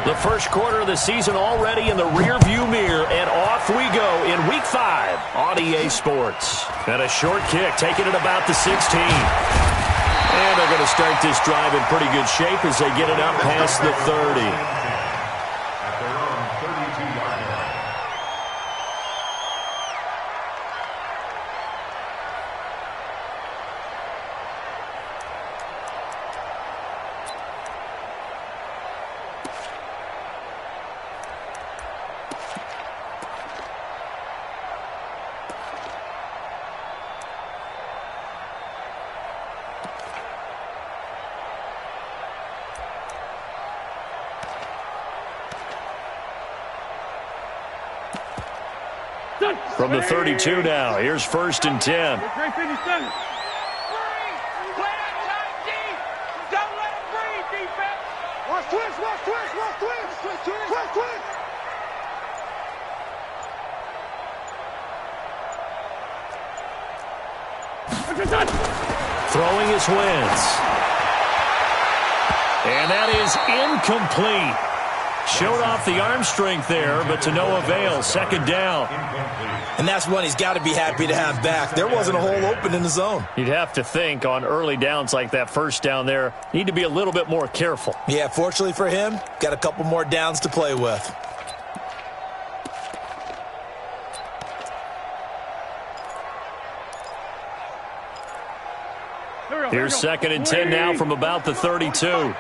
The first quarter of the season already in the rearview mirror, and off we go in Week 5 on EA Sports. And a short kick, taking it about the 16. And they're going to start this drive in pretty good shape as they get it up past the 30. From the 32 now, here's 1st and 10. Throwing his Wentz. And that is incomplete. Showed off the arm strength there, but to no avail. 2nd down. And that's one he's got to be happy to have back. There wasn't a hole open in the zone. You'd have to think on early downs like that 1st down there, need to be a little bit more careful. Yeah, fortunately for him, got a couple more downs to play with. Here's 2nd and 10 now from about the 32.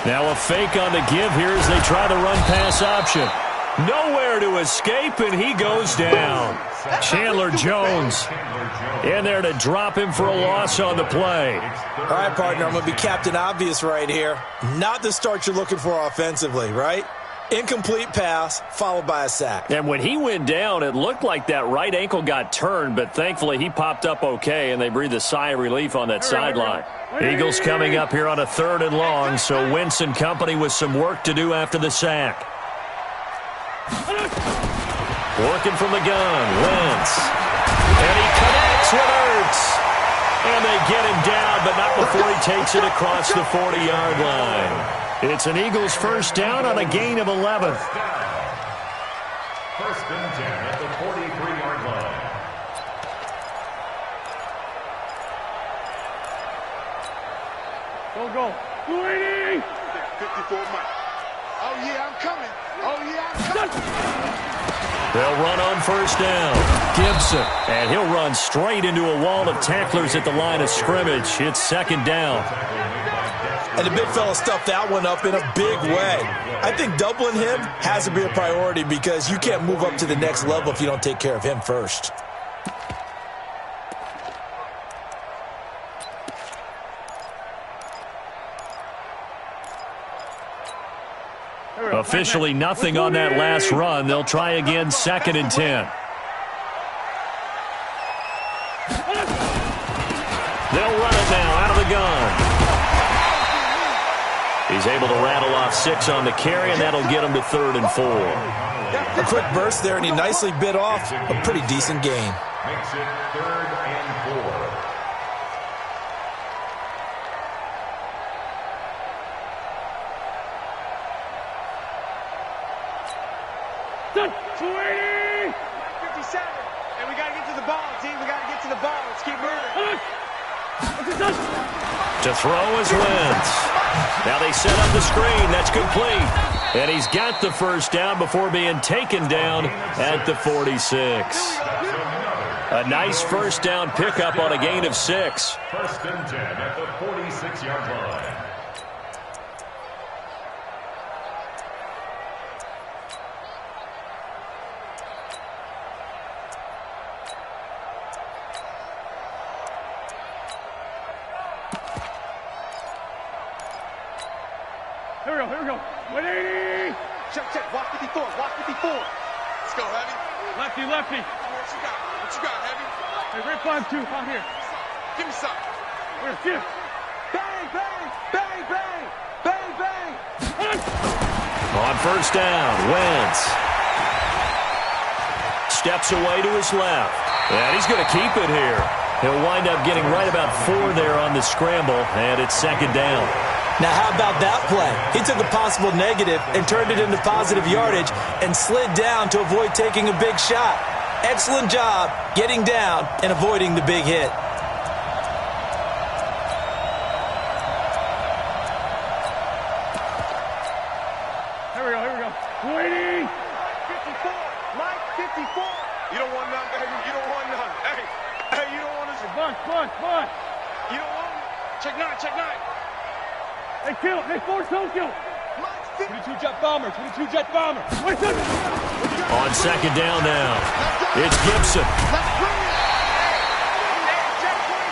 Now a fake on the give here as they try the run-pass option. Nowhere to escape, and he goes down. Chandler Jones in there to drop him for a loss on the play. All right, partner, I'm going to be Captain Obvious right here. Not the start you're looking for offensively, right? Incomplete pass, followed by a sack. And when he went down, it looked like that right ankle got turned, but thankfully he popped up okay, and they breathed a sigh of relief on that sideline. Eagles coming up here on a 3rd and long, so Wentz and company with some work to do after the sack. Working from the gun, Wentz. And he connects with Ertz. And they get him down, but not before he takes it across the 40-yard line. It's an Eagles 1st down on a gain of 11. 1st and 10 at the 43-yard line. Go. 280. 54 Mike. Oh, yeah, I'm coming. They'll run on 1st down. Gibson. And he'll run straight into a wall of tacklers at the line of scrimmage. It's 2nd down. And the big fella stuffed that one up in a big way. I think doubling him has to be a priority because you can't move up to the next level if you don't take care of him first. Officially nothing on that last run. They'll try again 2nd and 10. They'll run it now out of the gun. He's able to rattle off 6 on the carry, and that'll get him to 3rd and 4. A quick burst there, and he nicely bit off a pretty decent gain. Makes it 3rd and 4. Done. 280. 57. And we got to get to the ball, team. We got to get to the ball. Let's keep moving. To throw is Wentz. Now they set up the screen. That's complete. And he's got the 1st down before being taken down at the 46. A nice 1st down pickup on a gain of 6. 1st and 10 at the 46-yard line. Here we go. 180. Check. Watch 54. Let's go, Heavy. Lefty. What you got, Heavy? Hey, Red 5-2, out here. Give me something. Where's Jim? Bang. On 1st down, Wentz steps away to his left. And he's going to keep it here. He'll wind up getting right about 4 there on the scramble, and it's second down. Now, how about that play? He took a possible negative and turned it into positive yardage and slid down to avoid taking a big shot. Excellent job getting down and avoiding the big hit. Here we go. 280. 54. Mike, 54. You don't want none, baby. You don't want none. Hey, you don't want us. Bunt. You don't want it. Check nine. Hey, kill. Hey, force, don't kill. Mike, 50. 22 jet bomber. Wait a second. On second down now, it's Gibson.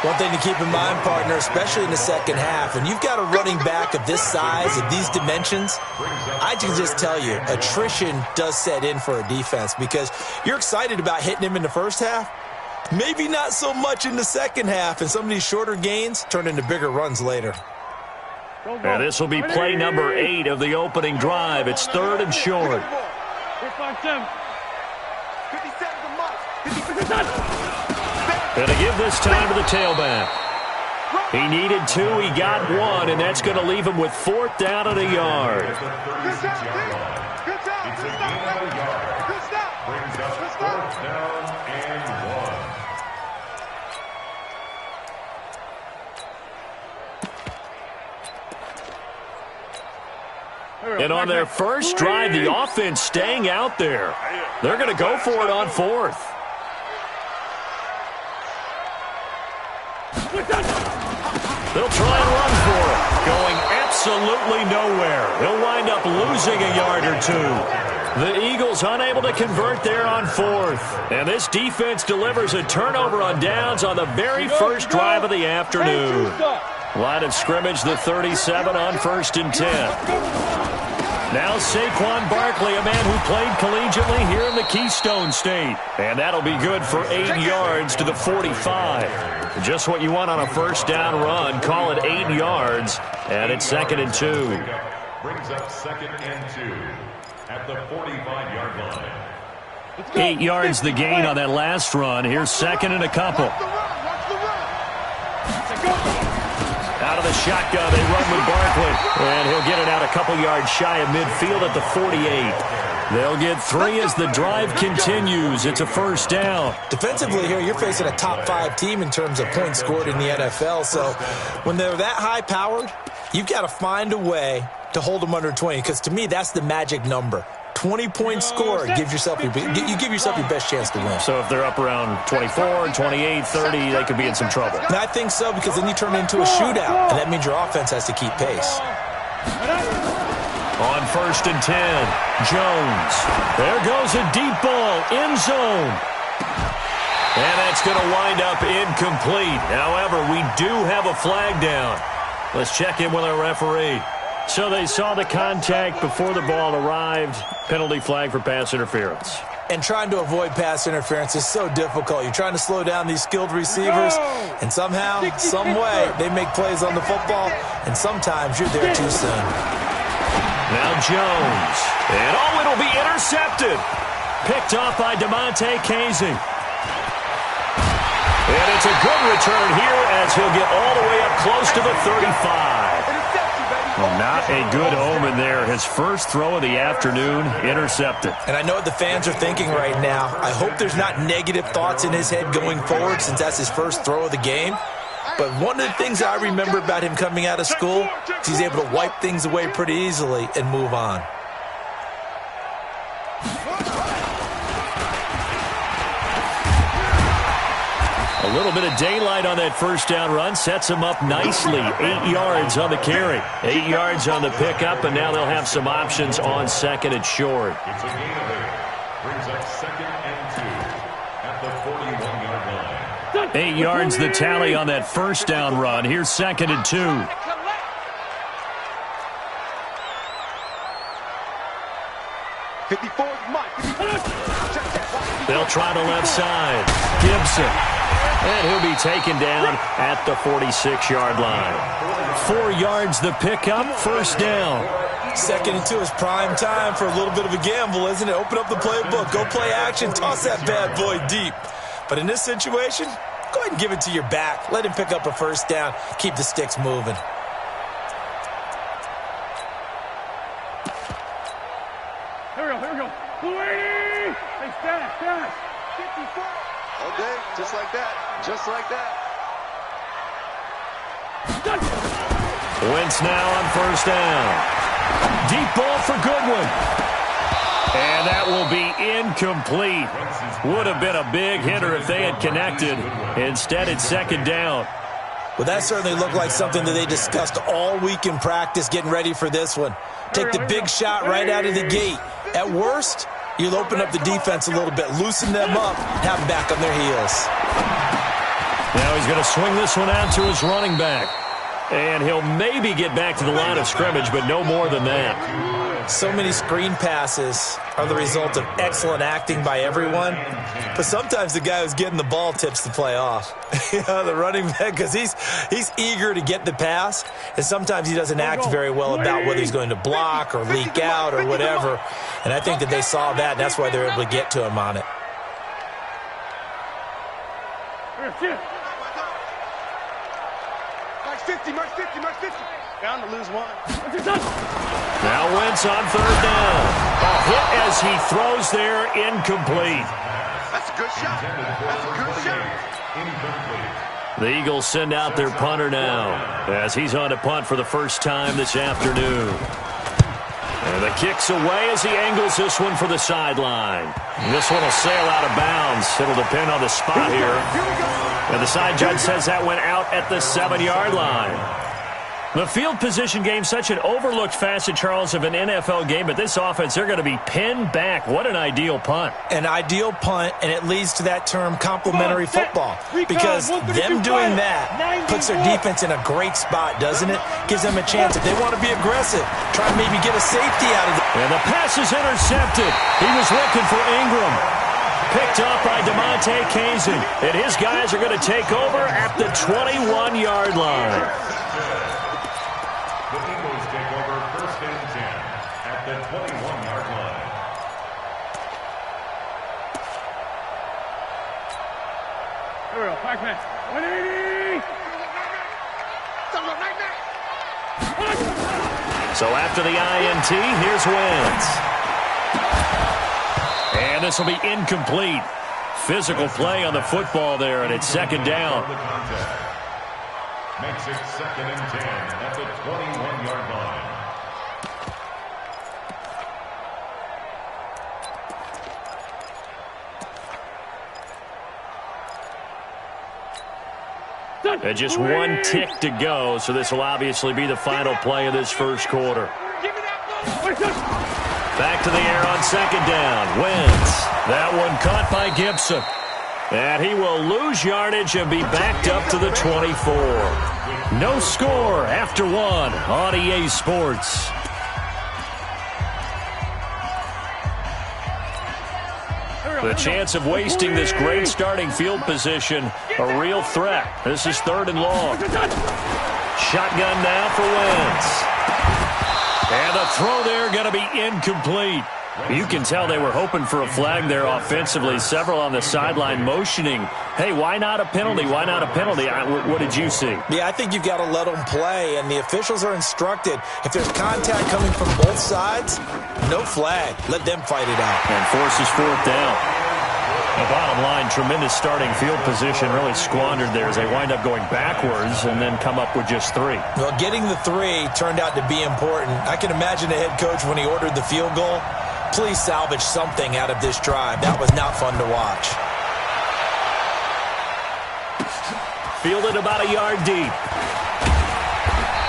One thing to keep in mind, partner, especially in the second half, when you've got a running back of this size, of these dimensions, I can just tell you, attrition does set in for a defense because you're excited about hitting him in the first half, maybe not so much in the second half, and some of these shorter gains turn into bigger runs later. And this will be play number 8 of the opening drive. It's third and short. 57. 57 to Mike. 57. Gonna give this time to the tailback. He needed 2, he got 1, and that's going to leave him with 4th down and a yard. Good stop. It's a gain of a yard. Good stop. Brings up 4th down and 1. And on their first drive, the offense staying out there. They're going to go for it on 4th. They'll try and run for it. Going absolutely nowhere. He'll wind up losing a yard or 2. The Eagles unable to convert there on 4th. And this defense delivers a turnover on downs on the very first drive of the afternoon. Line of scrimmage, the 37 on 1st and 10. Now Saquon Barkley, a man who played collegiately here in the Keystone State. And that'll be good for 8 yards to the 45. Just what you want on a first down run. Call it 8 yards. And it's 2nd and 2. Brings up 2nd and 2 at the 45-yard line. 8 yards the gain on that last run. Here's 2nd and a couple. Out of the shotgun, they run with Barkley. And he'll get it out a couple yards shy of midfield at the 48. They'll get 3 as the drive continues. It's a first down. Defensively here, you're facing a top 5 team in terms of points scored in the NFL. So when they're that high-powered, you've got to find a way to hold them under 20. Because to me, that's the magic number. 20 points scored, you give yourself your best chance to win. So if they're up around 24, 28, 30, they could be in some trouble. And I think so, because then you turn it into a shootout, and that means your offense has to keep pace. On 1st and 10, Jones. There goes a deep ball, end zone. And that's going to wind up incomplete. However, we do have a flag down. Let's check in with our referee. So they saw the contact before the ball arrived. Penalty flag for pass interference. And trying to avoid pass interference is so difficult. You're trying to slow down these skilled receivers, and somehow, some way, they make plays on the football, and sometimes you're there too soon. Now Jones. And it'll be intercepted. Picked off by DeMonte Casey. And it's a good return here as he'll get all the way up close to the 35. Well, not a good omen there. His first throw of the afternoon, intercepted. And I know what the fans are thinking right now. I hope there's not negative thoughts in his head going forward since that's his first throw of the game. But one of the things I remember about him coming out of school is he's able to wipe things away pretty easily and move on. A little bit of daylight on that first down run sets him up nicely. 8 yards on the carry, 8 yards on the pickup, and now they'll have some options on 2nd and short. It's a gain of 8. Brings up 2nd and 2 at the 41-yard line. 8 yards the tally on that first down run. Here's 2nd and 2. They'll try the left side. Gibson. And he'll be taken down at the 46-yard line. 4 yards the pickup, first down. 2nd and 2 is prime time for a little bit of a gamble, isn't it? Open up the playbook, go play action, toss that bad boy deep. But in this situation, Go ahead and give it to your back. Let him pick up a first down. Keep the sticks moving. Here we go. 280! Hey, stash. 54. Okay, just like that. Just like that. Wentz now on first down. Deep ball for Goodwin. And that will be incomplete. Would have been a big hitter if they had connected. Instead, it's second down. Well, that certainly looked like something that they discussed all week in practice getting ready for this one. Take the big shot right out of the gate. At worst, you'll open up the defense a little bit, loosen them up, have them back on their heels. Now he's going to swing this one out to his running back. And he'll maybe get back to the line of scrimmage, but no more than that. So many screen passes are the result of excellent acting by everyone. But sometimes the guy who's getting the ball tips the play off. The running back, because he's eager to get the pass. And sometimes he doesn't act very well about whether he's going to block or leak out or whatever. And I think that they saw that, and that's why they're able to get to him on it. March 50. Down to lose one. Now Wentz on third down. A hit as he throws there, incomplete. That's a good shot. That's a good shot. Incomplete. The Eagles send out their punter now as he's on to punt for the first time this afternoon. And the kick's away as he angles this one for the sideline. This one will sail out of bounds. It'll depend on the spot here. And the side judge says that went out at the 7-yard line. The field position game, such an overlooked facet, Charles, of an NFL game, but this offense, they're going to be pinned back. What an ideal punt. An ideal punt, and it leads to that term complementary football, because them doing that puts their defense in a great spot, doesn't it? Gives them a chance. If they want to be aggressive, try and maybe get a safety out of it. And the pass is intercepted. He was looking for Ingram. Picked up by DeMonte Kazin. And his guys are going to take over at the 21-yard line. The Eagles take over first and 10 at the 21-yard line. Here we go. Back man. 180! So after the INT, here's Wentz. And this will be incomplete. Physical play on the football there, and it's second down. Makes it second and 10 at the 21-yard line. And just one tick to go, so this will obviously be the final play of this first quarter. Back to the air on second down. Wentz. That one caught by Gibson. And he will lose yardage and be backed up to the 24. No score after one on EA Sports. The chance of wasting this great starting field position, a real threat. This is third and long. Shotgun now for Wentz. And the throw there going to be incomplete. You can tell they were hoping for a flag there offensively. Several on the sideline motioning, hey, why not a penalty? Why not a penalty? What did you see? Yeah, I think you've got to let them play, and the officials are instructed. If there's contact coming from both sides, no flag. Let them fight it out. And forces fourth down. The bottom line, tremendous starting field position, really squandered there as they wind up going backwards and then come up with just three. Well, getting the three turned out to be important. I can imagine the head coach when he ordered the field goal. Please salvage something out of this drive. That was not fun to watch. Fielded about a yard deep.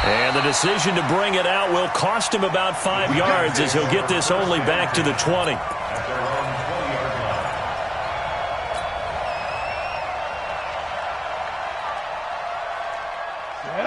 And the decision to bring it out will cost him about 5 yards as he'll get this only back to the 20.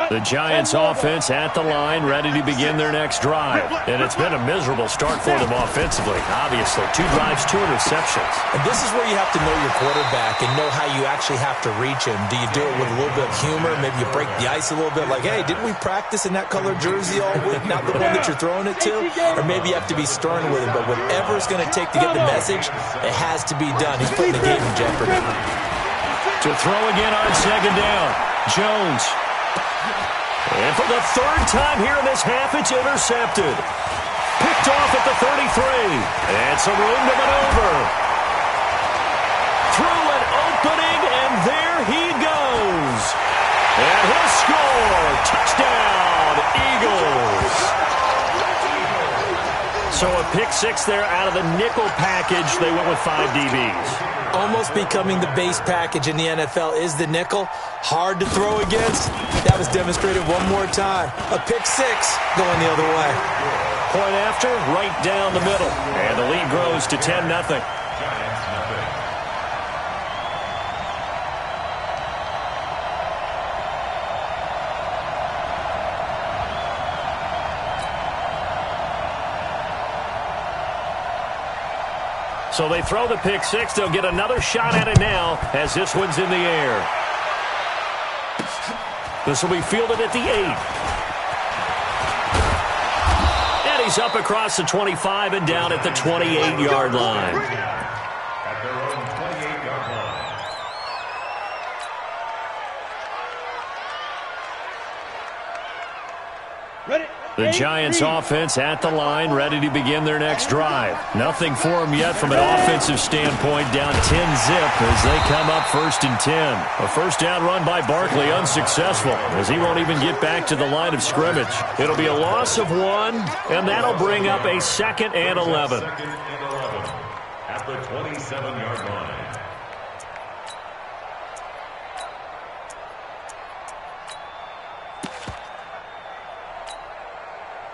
The Giants offense at the line, ready to begin their next drive. And it's been a miserable start for them offensively, obviously. 2 drives, 2 interceptions. And this is where you have to know your quarterback and know how you actually have to reach him. Do you do it with a little bit of humor? Maybe you break the ice a little bit like, hey, didn't we practice in that colored jersey all week? Not the one that you're throwing it to? Or maybe you have to be stern with him. But whatever it's going to take to get the message, it has to be done. He's putting the game in jeopardy. To throw again on second down. Jones. And for the third time here in this half, it's intercepted. Picked off at the 33. And some room to maneuver. Through an opening, and there he goes. And he'll score. Touchdown, Eagles. So a pick six there out of the nickel package. They went with 5 DBs. Almost becoming the base package in the NFL is the nickel. Hard to throw against. That was demonstrated one more time. A pick six going the other way. Point after, right down the middle. And the lead grows to 10-0. So they throw the pick six. They'll get another shot at it now as this one's in the air. This will be fielded at the 8. And he's up across the 25 and down at the 28-yard line. At their own 28-yard line. Ready? The Giants offense at the line, ready to begin their next drive. Nothing for them yet from an offensive standpoint, down 10-zip as they come up 1st and 10. A first down run by Barkley, unsuccessful, as he won't even get back to the line of scrimmage. It'll be a loss of 1, and that'll bring up a 2nd and 11. Second and 11 at the 27-yard line.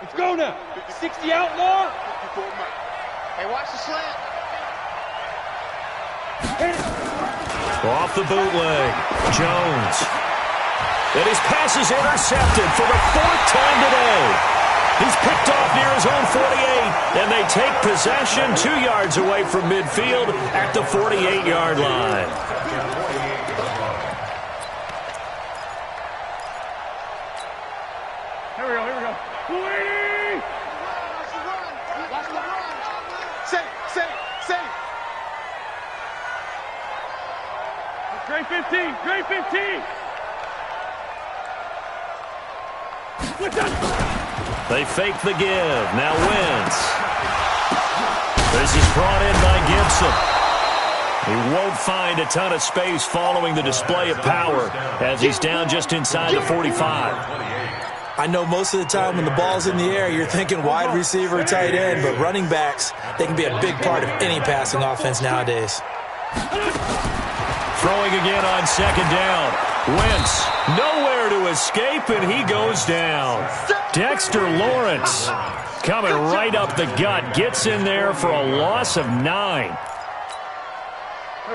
Let's go now. 60 outlaw. Hey, watch the slant. Off the bootleg, Jones. And his pass is intercepted for the 4th time today. He's picked off near his own 48, and they take possession 2 yards away from midfield at the 48-yard line. Here we go, here we go. 280! Safe. Great 15, great 15! They fake the give. Now Wentz. This is brought in by Gibson. He won't find a ton of space following the display of power as he's down just inside the 45. I know most of the time when the ball's in the air, you're thinking wide receiver, tight end, but running backs, they can be a big part of any passing offense nowadays. Throwing again on second down. Wentz, nowhere to escape, and he goes down. Dexter Lawrence coming right up the gut, gets in there for a loss of 9.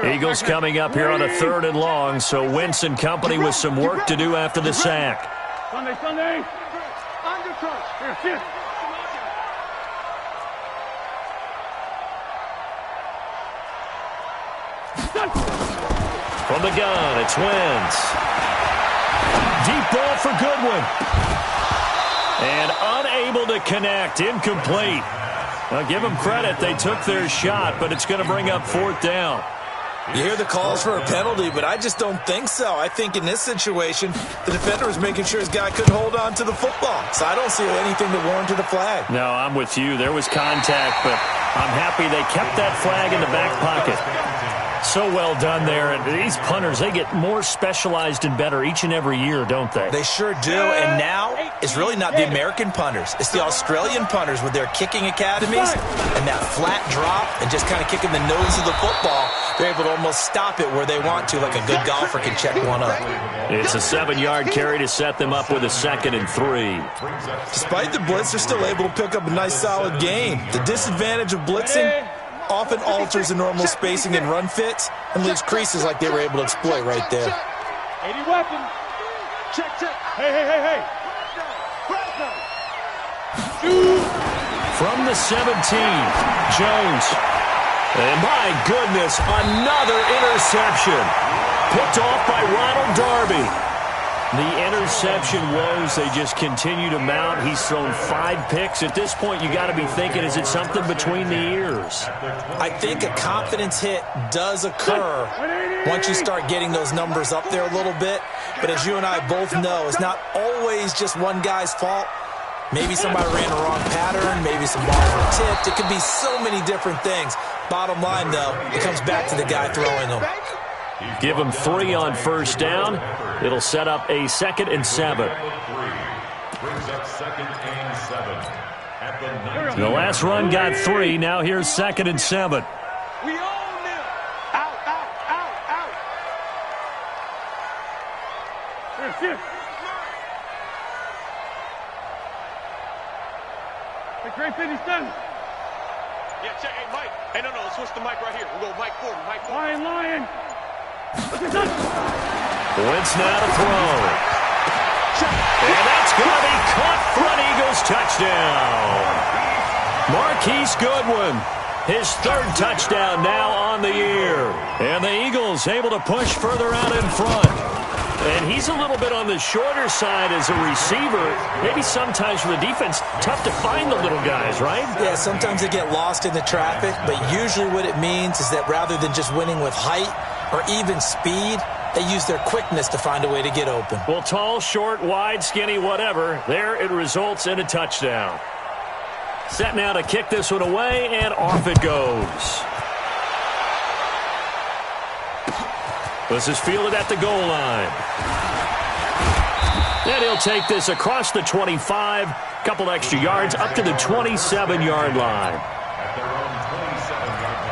Eagles coming up here on a 3rd and long, so Wentz and company with some work to do after the sack. Sunday! Undercrunch. Here, sit! From the gun, it's Wentz. Deep ball for Goodwin. And unable to connect, incomplete. Now give them credit, they took their shot, but it's going to bring up 4th down. You hear the calls for a penalty, but I just don't think so. I think in this situation, the defender was making sure his guy couldn't hold on to the football. So I don't see anything that warranted a flag. No, I'm with you. There was contact, but I'm happy they kept that flag in the back pocket. So well done there. And these punters, they get more specialized and better each and every year, don't they? They sure do. And now it's really not the American punters. It's the Australian punters with their kicking academies and that flat drop and just kind of kicking the nose of the football. They're able to almost stop it where they want to, like a good golfer can check one up. It's a 7-yard carry to set them up with a 2nd and 3. Despite the blitz, they're still able to pick up a nice solid gain. The disadvantage of blitzing often alters the normal spacing and run fits and leaves creases like they were able to exploit right there. 80 weapon. Check. Hey. From the 17, Jones. And my goodness, another interception. Picked off by Ronald Darby. The interception woes, they just continue to mount. He's thrown 5 picks. At this point, you got to be thinking, is it something between the ears? I think a confidence hit does occur once you start getting those numbers up there a little bit. But as you and I both know, it's not always just one guy's fault. Maybe somebody ran the wrong pattern. Maybe some balls were tipped. It could be so many different things. Bottom line, though, it comes back to the guy throwing them. Give him 3 on first down. It'll set up a 2nd and 7. The last run got 3. Now here's 2nd and 7. We own them. Out, out, out, out. Here. The great 50's done. Yeah, check. Hey, Mike. Hey, no, let's switch the mic right here. We'll go Mike forward, Mike forward. Lion. Wentz now to throw. And that's going to be caught for an Eagles touchdown. Marquise Goodwin, his 3rd touchdown now on the year. And the Eagles able to push further out in front. And he's a little bit on the shorter side as a receiver. Maybe sometimes for the defense, tough to find the little guys, right? Yeah, sometimes they get lost in the traffic, but usually what it means is that rather than just winning with height or even speed, they use their quickness to find a way to get open. Well, tall, short, wide, skinny, whatever, there it results in a touchdown. Set now to kick this one away, and off it goes. This is fielded at the goal line. And he'll take this across the 25, couple extra yards, up to the 27-yard line. At their own 27-yard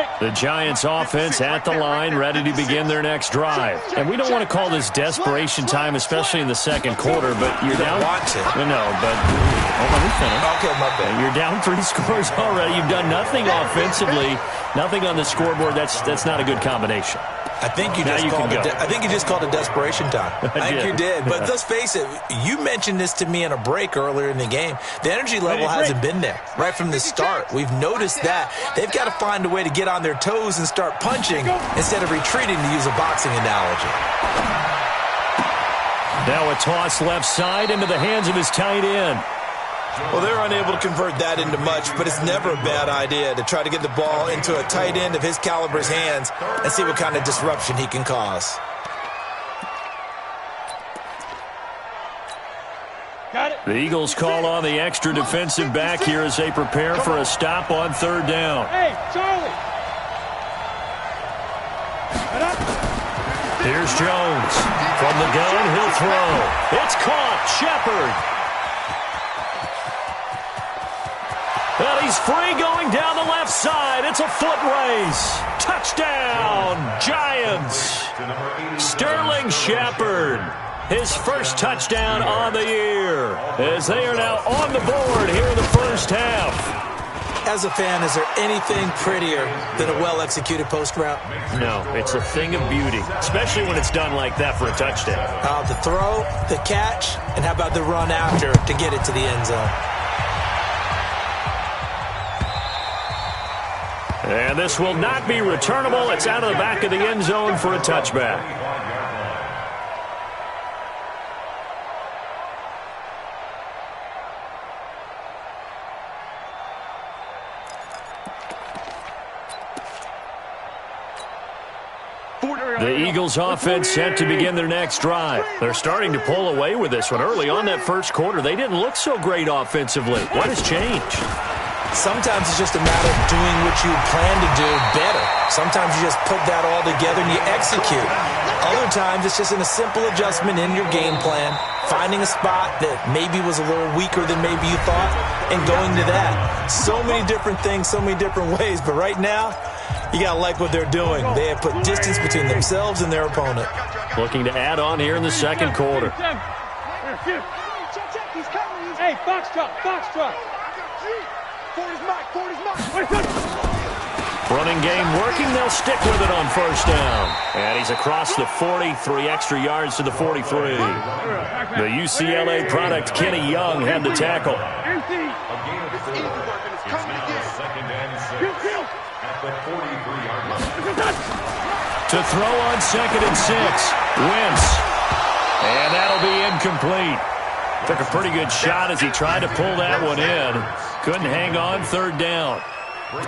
line. The Giants offense at the line, ready to begin their next drive. And we don't want to call this desperation time, especially in the second quarter, but you're down. No, but let me finish. Okay, my bad. You're down 3 scores already. You've done nothing offensively, nothing on the scoreboard. That's not a good combination. I think you just called it desperation time. I think you did. But let's face it, you mentioned this to me in a break earlier in the game. The energy level hasn't been there right from the start. We've noticed that. They've got to find a way to get on their toes and start punching instead of retreating, to use a boxing analogy. Now a toss left side into the hands of his tight end. Well, they're unable to convert that into much, but it's never a bad idea to try to get the ball into a tight end of his caliber's hands and see what kind of disruption he can cause. Got it. The Eagles call on the extra defensive back here as they prepare for a stop on 3rd down. Hey, Charlie. Head up. Here's Jones. From the gun, he'll throw. It's caught. Shepard. And he's free going down the left side. It's a foot race. Touchdown, Giants. Sterling Shepard, his first touchdown on the year, as they are now on the board here in the first half. As a fan, is there anything prettier than a well-executed post route? No, it's a thing of beauty, especially when it's done like that for a touchdown. The throw, the catch, and how about the run after to get it to the end zone? And this will not be returnable. It's out of the back of the end zone for a touchback. The Eagles offense set to begin their next drive. They're starting to pull away with this one. Early on that first quarter, they didn't look so great offensively. What has changed? Sometimes it's just a matter of doing what you plan to do better. Sometimes you just put that all together and you execute. Other times it's just in a simple adjustment in your game plan, finding a spot that maybe was a little weaker than maybe you thought, and going to that. So many different things, so many different ways, but right now, you got to like what they're doing. They have put distance between themselves and their opponent. Looking to add on here in the second quarter. Hey, Foxtrot. Running game working. They'll stick with it on first down. And he's across the 40, 3 extra yards to the 43. The UCLA product, Kenny Young, had the tackle. A gain of 4. It's now 2nd and 6 at the 43-yard line. To throw on 2nd and 6. Wentz. And that'll be incomplete. Took a pretty good shot as he tried to pull that one in. Couldn't hang on 3rd down.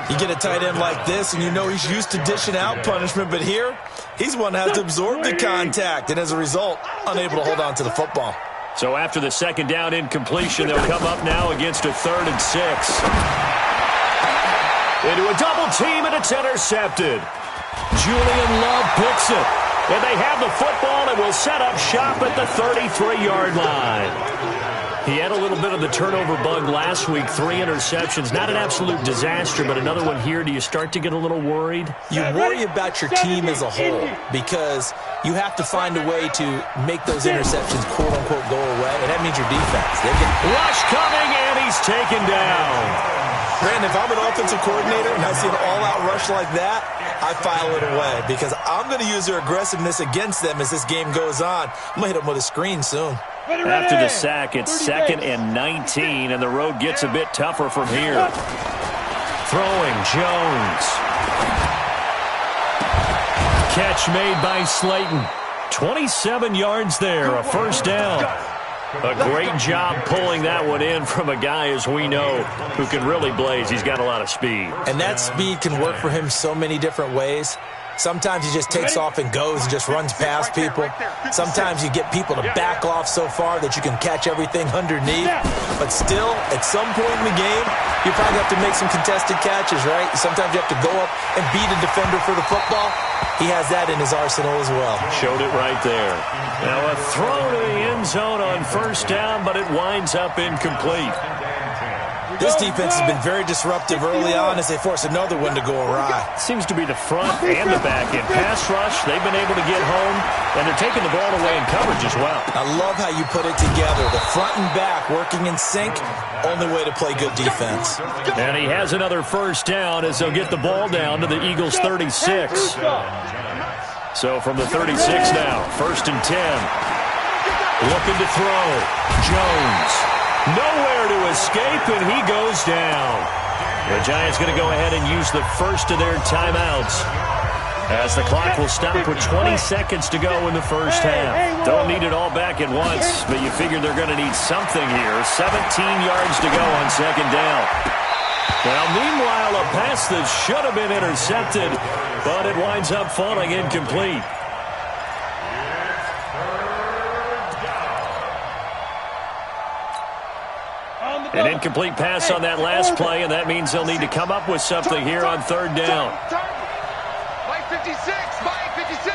You get a tight end like this, and you know he's used to dishing out punishment, but here, he's one that has to absorb the contact, and as a result, unable to hold on to the football. So after the 2nd down incompletion, they'll come up now against a 3rd and 6. Into a double team, and it's intercepted. Julian Love picks it. And they have the football and will set up shop at the 33-yard line. He had a little bit of the turnover bug last week, 3 interceptions. Not an absolute disaster, but another one here. Do you start to get a little worried? You worry about your team as a whole because you have to find a way to make those interceptions, quote-unquote, go away, and that means your defense. Rush coming, and he's taken down. Brandon, if I'm an offensive coordinator and I see an all-out rush like that, I file it away because I'm going to use their aggressiveness against them as this game goes on. I'm going to hit them with a screen soon. After the sack, it's 2nd and 19, and the road gets a bit tougher from here. Throwing, Jones. Catch made by Slayton. 27 yards there, a 1st down. A great job pulling that one in from a guy, as we know, who can really blaze. He's got a lot of speed. And that speed can work for him so many different ways. Sometimes he just takes off and goes and just runs past people. Sometimes you get people to back off so far that you can catch everything underneath. But still, at some point in the game, you probably have to make some contested catches, right? Sometimes you have to go up and beat a defender for the football. He has that in his arsenal as well. Showed it right there. Now a throw to the end zone on 1st down, but it winds up incomplete. This defense has been very disruptive early on as they force another one to go awry. Seems to be the front and the back end. Pass rush, they've been able to get home, and they're taking the ball away in coverage as well. I love how you put it together. The front and back working in sync, only way to play good defense. And he has another 1st down as they'll get the ball down to the Eagles' 36. So from the 36 now, 1st and 10. Looking to throw. Jones. Nowhere to escape, and he goes down. The Giants going to go ahead and use the first of their timeouts as the clock will stop with 20 seconds to go in the 1st half. Don't need it all back at once, but you figure they're going to need something here. 17 yards to go on 2nd down. Now, meanwhile, a pass that should have been intercepted, but it winds up falling incomplete. An incomplete pass on that last play, and that means they'll need to come up with something here on 3rd down. Mike 56, Mike 56.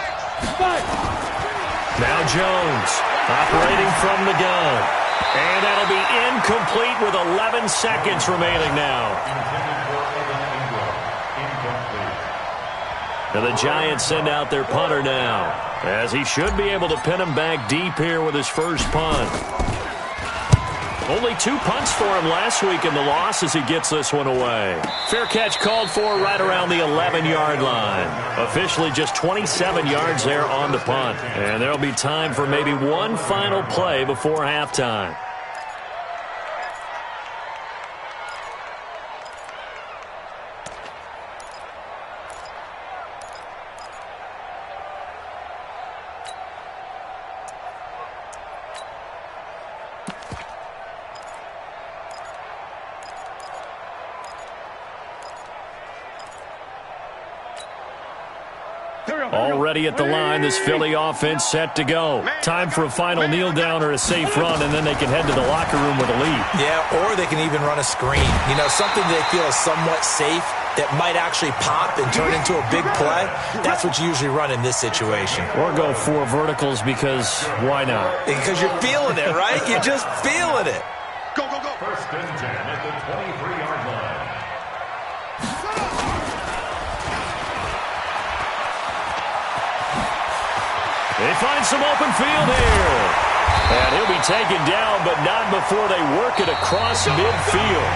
Now Jones operating from the gun. And that'll be incomplete with 11 seconds remaining now. And the Giants send out their punter now, as he should be able to pin him back deep here with his first punt. Only 2 punts for him last week in the loss as he gets this one away. Fair catch called for right around the 11-yard line. Officially just 27 yards there on the punt. And there'll be time for maybe one final play before halftime. Already at the line, this Philly offense set to go. Time for a final kneel down or a safe run, and then they can head to the locker room with a lead. Yeah, or they can even run a screen. You know, something they feel is somewhat safe that might actually pop and turn into a big play. That's what you usually run in this situation. Or go 4 verticals because why not? Because you're feeling it, right? You're just feeling it. Go, go, go. 1st and 10 at the 23-yard line. They find some open field here. And he'll be taken down, but not before they work it across midfield.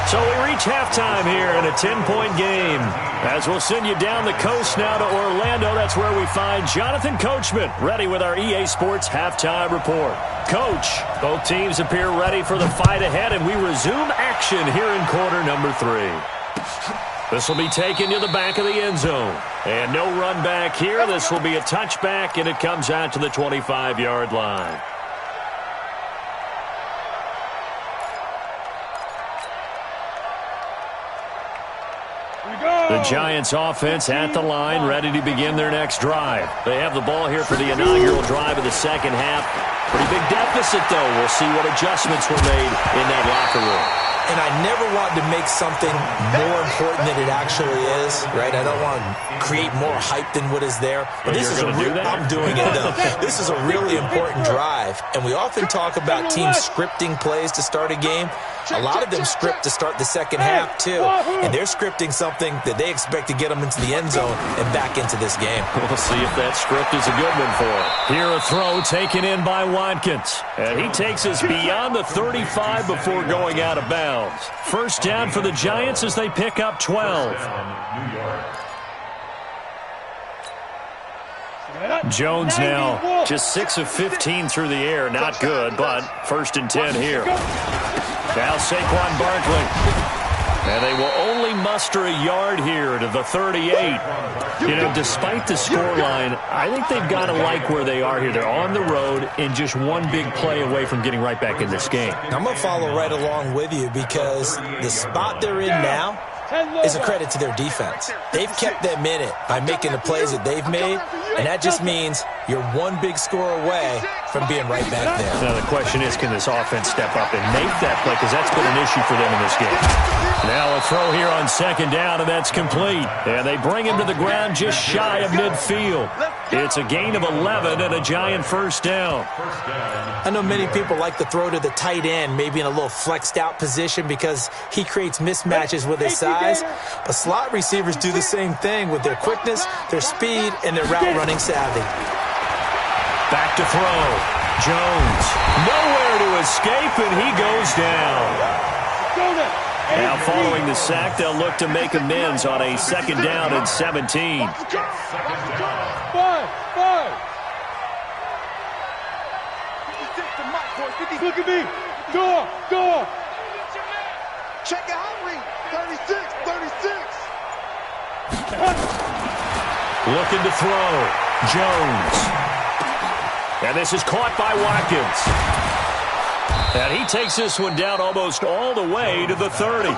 So we reach halftime here in a 10-point game. As we'll send you down the coast now to Orlando, that's where we find Jonathan Coachman, ready with our EA Sports Halftime Report. Coach, both teams appear ready for the fight ahead, and we resume action here in quarter number 3. This will be taken to the back of the end zone. And no run back here. This will be a touchback, and it comes out to the 25-yard line. The Giants offense at the line, ready to begin their next drive. They have the ball here for the inaugural drive of the second half. Pretty big deficit, though. We'll see what adjustments were made in that locker room. And I never want to make something more important than it actually is, right? I don't want to create more hype than what is there. But this is I'm doing it, though. This is a really important drive. And we often talk about teams scripting plays to start a game. A lot of them script to start the second half, too. And they're scripting something that they expect to get them into the end zone and back into this game. We'll see if that script is a good one for them. Here a throw taken in by Watkins. And he takes us beyond the 35 before going out of bounds. First down for the Giants as they pick up 12. Jones now just 6 of 15 through the air. Not good, but first and 10 here. Now Saquon Barkley. And they will only muster a yard here to the 38. You know, despite the scoreline, I think they've got to like where they are here. They're on the road and just one big play away from getting right back in this game. I'm going to follow right along with you because the spot they're in now is a credit to their defense. They've kept them in it by making the plays that they've made, and that just means you're one big score away from being right back there. Now the question is, can this offense step up and make that play? Because that's been an issue for them in this game. Now a throw here on second down, and that's complete. And they bring him to the ground just shy of midfield. It's a gain of 11 and a Giant first down. I know many people like to throw to the tight end, maybe in a little flexed out position because he creates mismatches with his size. But slot receivers do the same thing with their quickness, their speed, and their route running savvy. Back to throw. Jones. Nowhere to escape, and he goes down. Now following the sack, they'll look to make amends on a second down and 17. Look at me. Go. Check it hungry. 36. Looking to throw. Jones. And this is caught by Watkins. And he takes this one down almost all the way to the 30.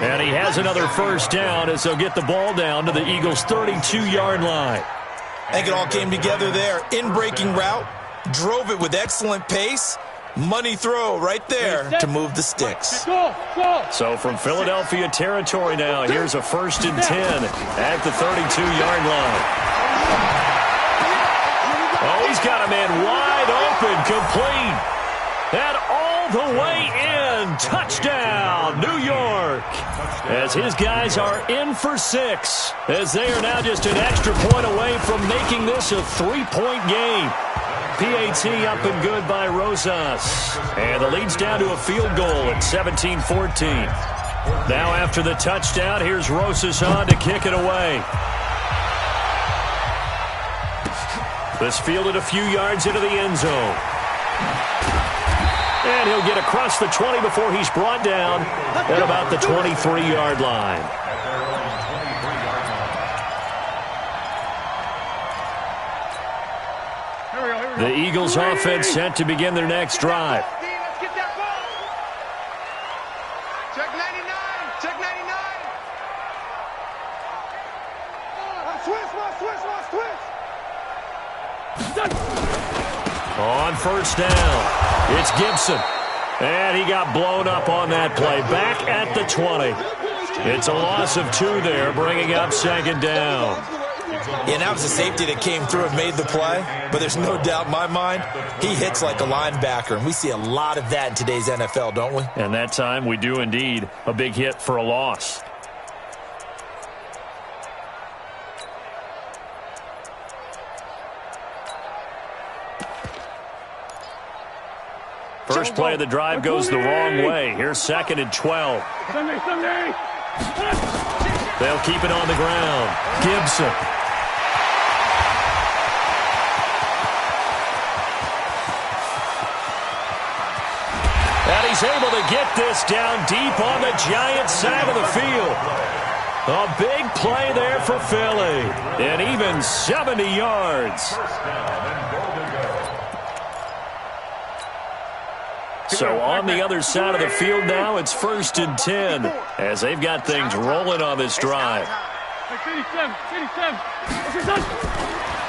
And he has another first down as they'll get the ball down to the Eagles' 32-yard line. I think it all came together there. In-breaking route, drove it with excellent pace. Money throw right there to move the sticks. So from Philadelphia territory now, here's a first and 10 at the 32-yard line. Oh, he's got a man wide open, complete. And all the way in. Touchdown, New York. As his guys are in for 6. As they are now just an extra point away from making this a 3-point game. PAT up and good by Rosas. And the lead's down to a field goal at 17-14. Now after the touchdown, here's Rosas on to kick it away. This fielded a few yards into the end zone. And he'll get across the 20 before he's brought down at about the 23-yard line. The Eagles offense set to begin their next drive. Let's get that ball. Check 99. Check 99. Switch. On first down, it's Gibson. And he got blown up on that play. Back at the 20. It's a loss of 2 there, bringing up second down. Yeah, that was a safety that came through and made the play. But there's no doubt in my mind, he hits like a linebacker. And we see a lot of that in today's NFL, don't we? And that time we do indeed a big hit for a loss. First play of the drive goes the wrong way. Here's second and 12. They'll keep it on the ground. Gibson. And he's able to get this down deep on the Giants side of the field. A big play there for Philly. And even 70 yards. So on the other side of the field now, it's 1st and 10 as they've got things rolling on this drive.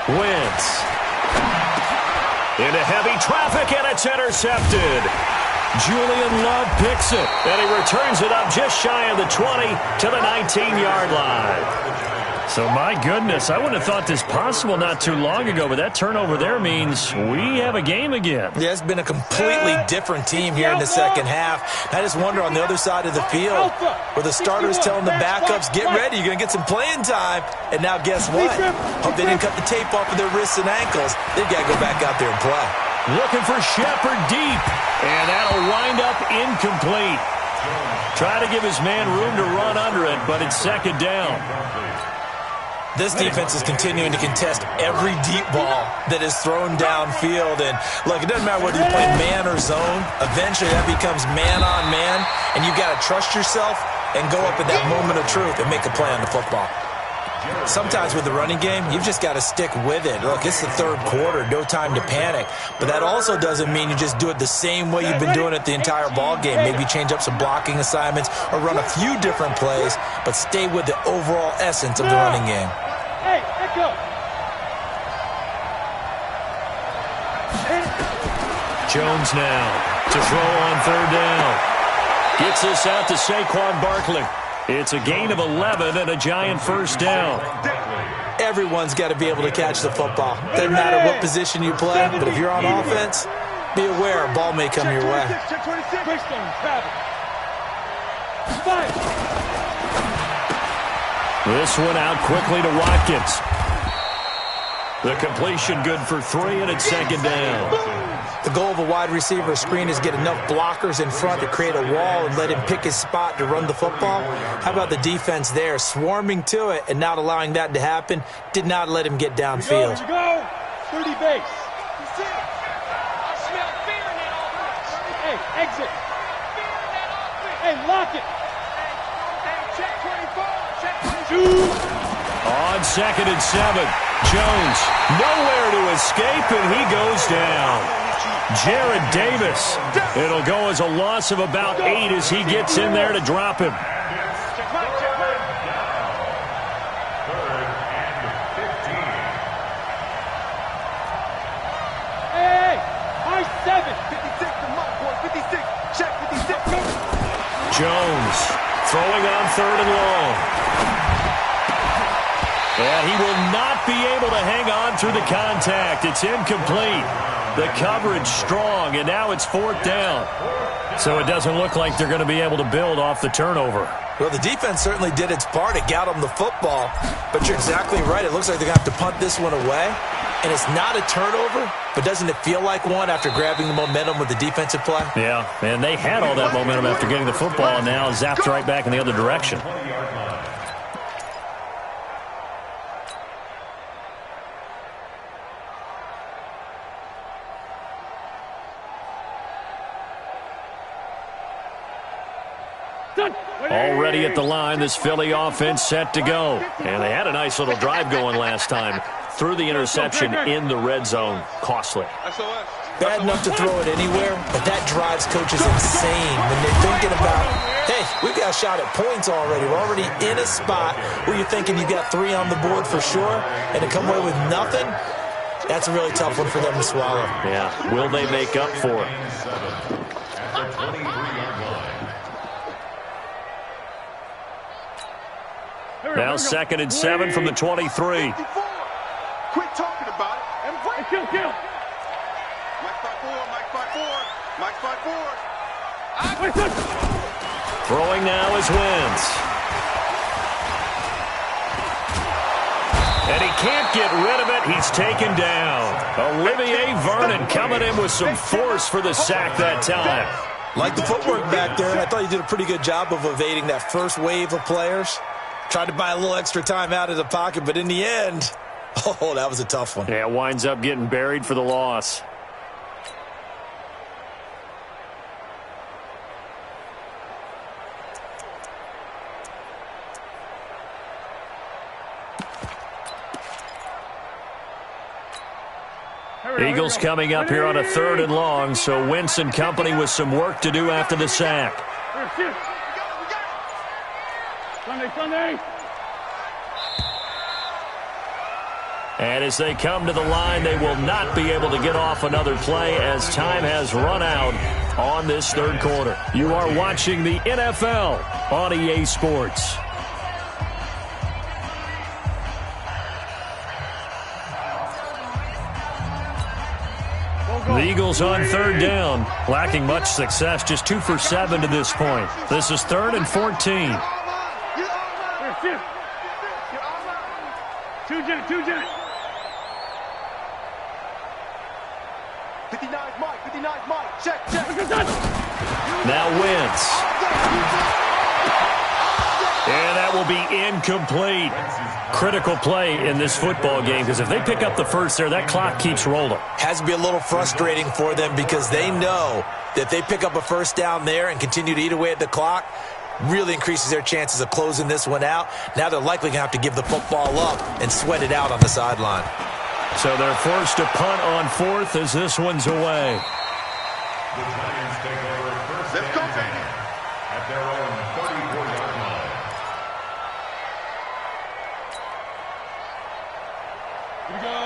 Wentz. Into heavy traffic, and it's intercepted. Julian Love picks it, and he returns it up just shy of the 20 to the 19-yard line. So, my goodness, I wouldn't have thought this possible not too long ago, but that turnover there means we have a game again. Yeah, it's been a completely different team here in the second half. I just wonder on the other side of the field where the starters telling the backups, get ready, you're going to get some playing time. And now guess what? Hope they didn't cut the tape off of their wrists and ankles. They've got to go back out there and play. Looking for Shepard deep, and that'll wind up incomplete. Try to give his man room to run under it, but it's 2nd down. This defense is continuing to contest every deep ball that is thrown downfield. And, look, it doesn't matter whether you play man or zone. Eventually that becomes man on man, and you've got to trust yourself and go up at that moment of truth and make a play on the football. Sometimes with the running game, you've just got to stick with it. Look, it's the 3rd quarter, no time to panic. But that also doesn't mean you just do it the same way you've been doing it the entire ball game. Maybe change up some blocking assignments or run a few different plays, but stay with the overall essence of the running game. Hey, let go. Jones now to throw on 3rd down. Gets this out to Saquon Barkley. It's a gain of 11 and a giant 1st down. Everyone's got to be able to catch the football. Doesn't matter what position you play, but if you're on offense, be aware a ball may come your way. This one out quickly to Watkins. The completion good for 3, and it's 2nd down. The goal of a wide receiver screen is get enough blockers in front to create a wall and let him pick his spot to run the football. How about the defense there, swarming to it and not allowing that to happen? Did not let him get downfield. Here we go. 30 base. Hey, exit. Hey, lock it. On 2nd and 7, Jones nowhere to escape, and he goes down. Jared Davis. It'll go as a loss of about 8 as he gets in there to drop him. Hey, high 7. 56 to my boy. 56. Check 56. Jones throwing on 3rd and long. And he will not be able to hang on through the contact. It's incomplete. The coverage strong, and now it's 4th down. So it doesn't look like they're going to be able to build off the turnover. Well, the defense certainly did its part. It got them the football. But you're exactly right. It looks like they're going to have to punt this one away. And it's not a turnover, but doesn't it feel like one after grabbing the momentum with the defensive play? Yeah, and they had all that momentum after getting the football, and now zapped right back in the other direction. Already at the line, this Philly offense set to go. And they had a nice little drive going last time. Threw the interception in the red zone. Costly. Bad enough to throw it anywhere, but that drives coaches insane when they're thinking about, hey, we've got a shot at points already. We're already in a spot where you're thinking you've got 3 on the board for sure, and to come away with nothing, that's a really tough one for them to swallow. Yeah, will they make up for it? Now 2nd and 7 from the 23. Quit talking about it and play. Kill. Mike 5-4, Mike 5-4, Mike 5-4. Throwing now is Wentz. And he can't get rid of it. He's taken down. Olivier Vernon coming in with some force for the sack that time. Like the footwork back there, I thought he did a pretty good job of evading that first wave of players. Tried to buy a little extra time out of the pocket, but in the end, oh, that was a tough one. Yeah, winds up getting buried for the loss. Eagles coming up here on a 3rd and long, so Wentz and company with some work to do after the sack. Sunday. And as they come to the line, they will not be able to get off another play as time has run out on this 3rd quarter. You are watching the NFL on EA Sports. The Eagles on 3rd down, lacking much success, just 2 for 7 to this point. This is 3rd and 14. Two Janet. 59's Mike. Check. Now Wentz. And that will be incomplete. Critical play in this football game because if they pick up the first there, that clock keeps rolling. Has to be a little frustrating for them because they know that if they pick up a first down there and continue to eat away at the clock, really increases their chances of closing this one out. Now they're likely going to have to give the football up and sweat it out on the sideline. So they're forced to punt on 4th as this one's away. The Giants take over first and 10 at their own 34-yard line.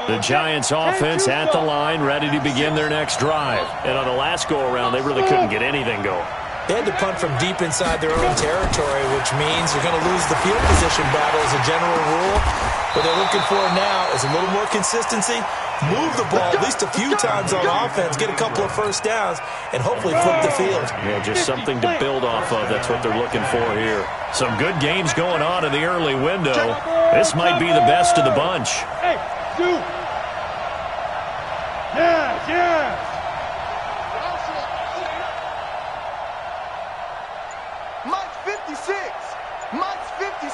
The Giants offense at the line, ready to begin their next drive. And on the last go-around, they really couldn't get anything going. They had to punt from deep inside their own territory, which means you're going to lose the field position battle as a general rule. What they're looking for now is a little more consistency, move the ball at least a few times on offense, get a couple of first downs, and hopefully flip the field. Yeah, just something to build off of. That's what they're looking for here. Some good games going on in the early window. This might be the best of the bunch. Hey, dude. Yes. Mike's 56.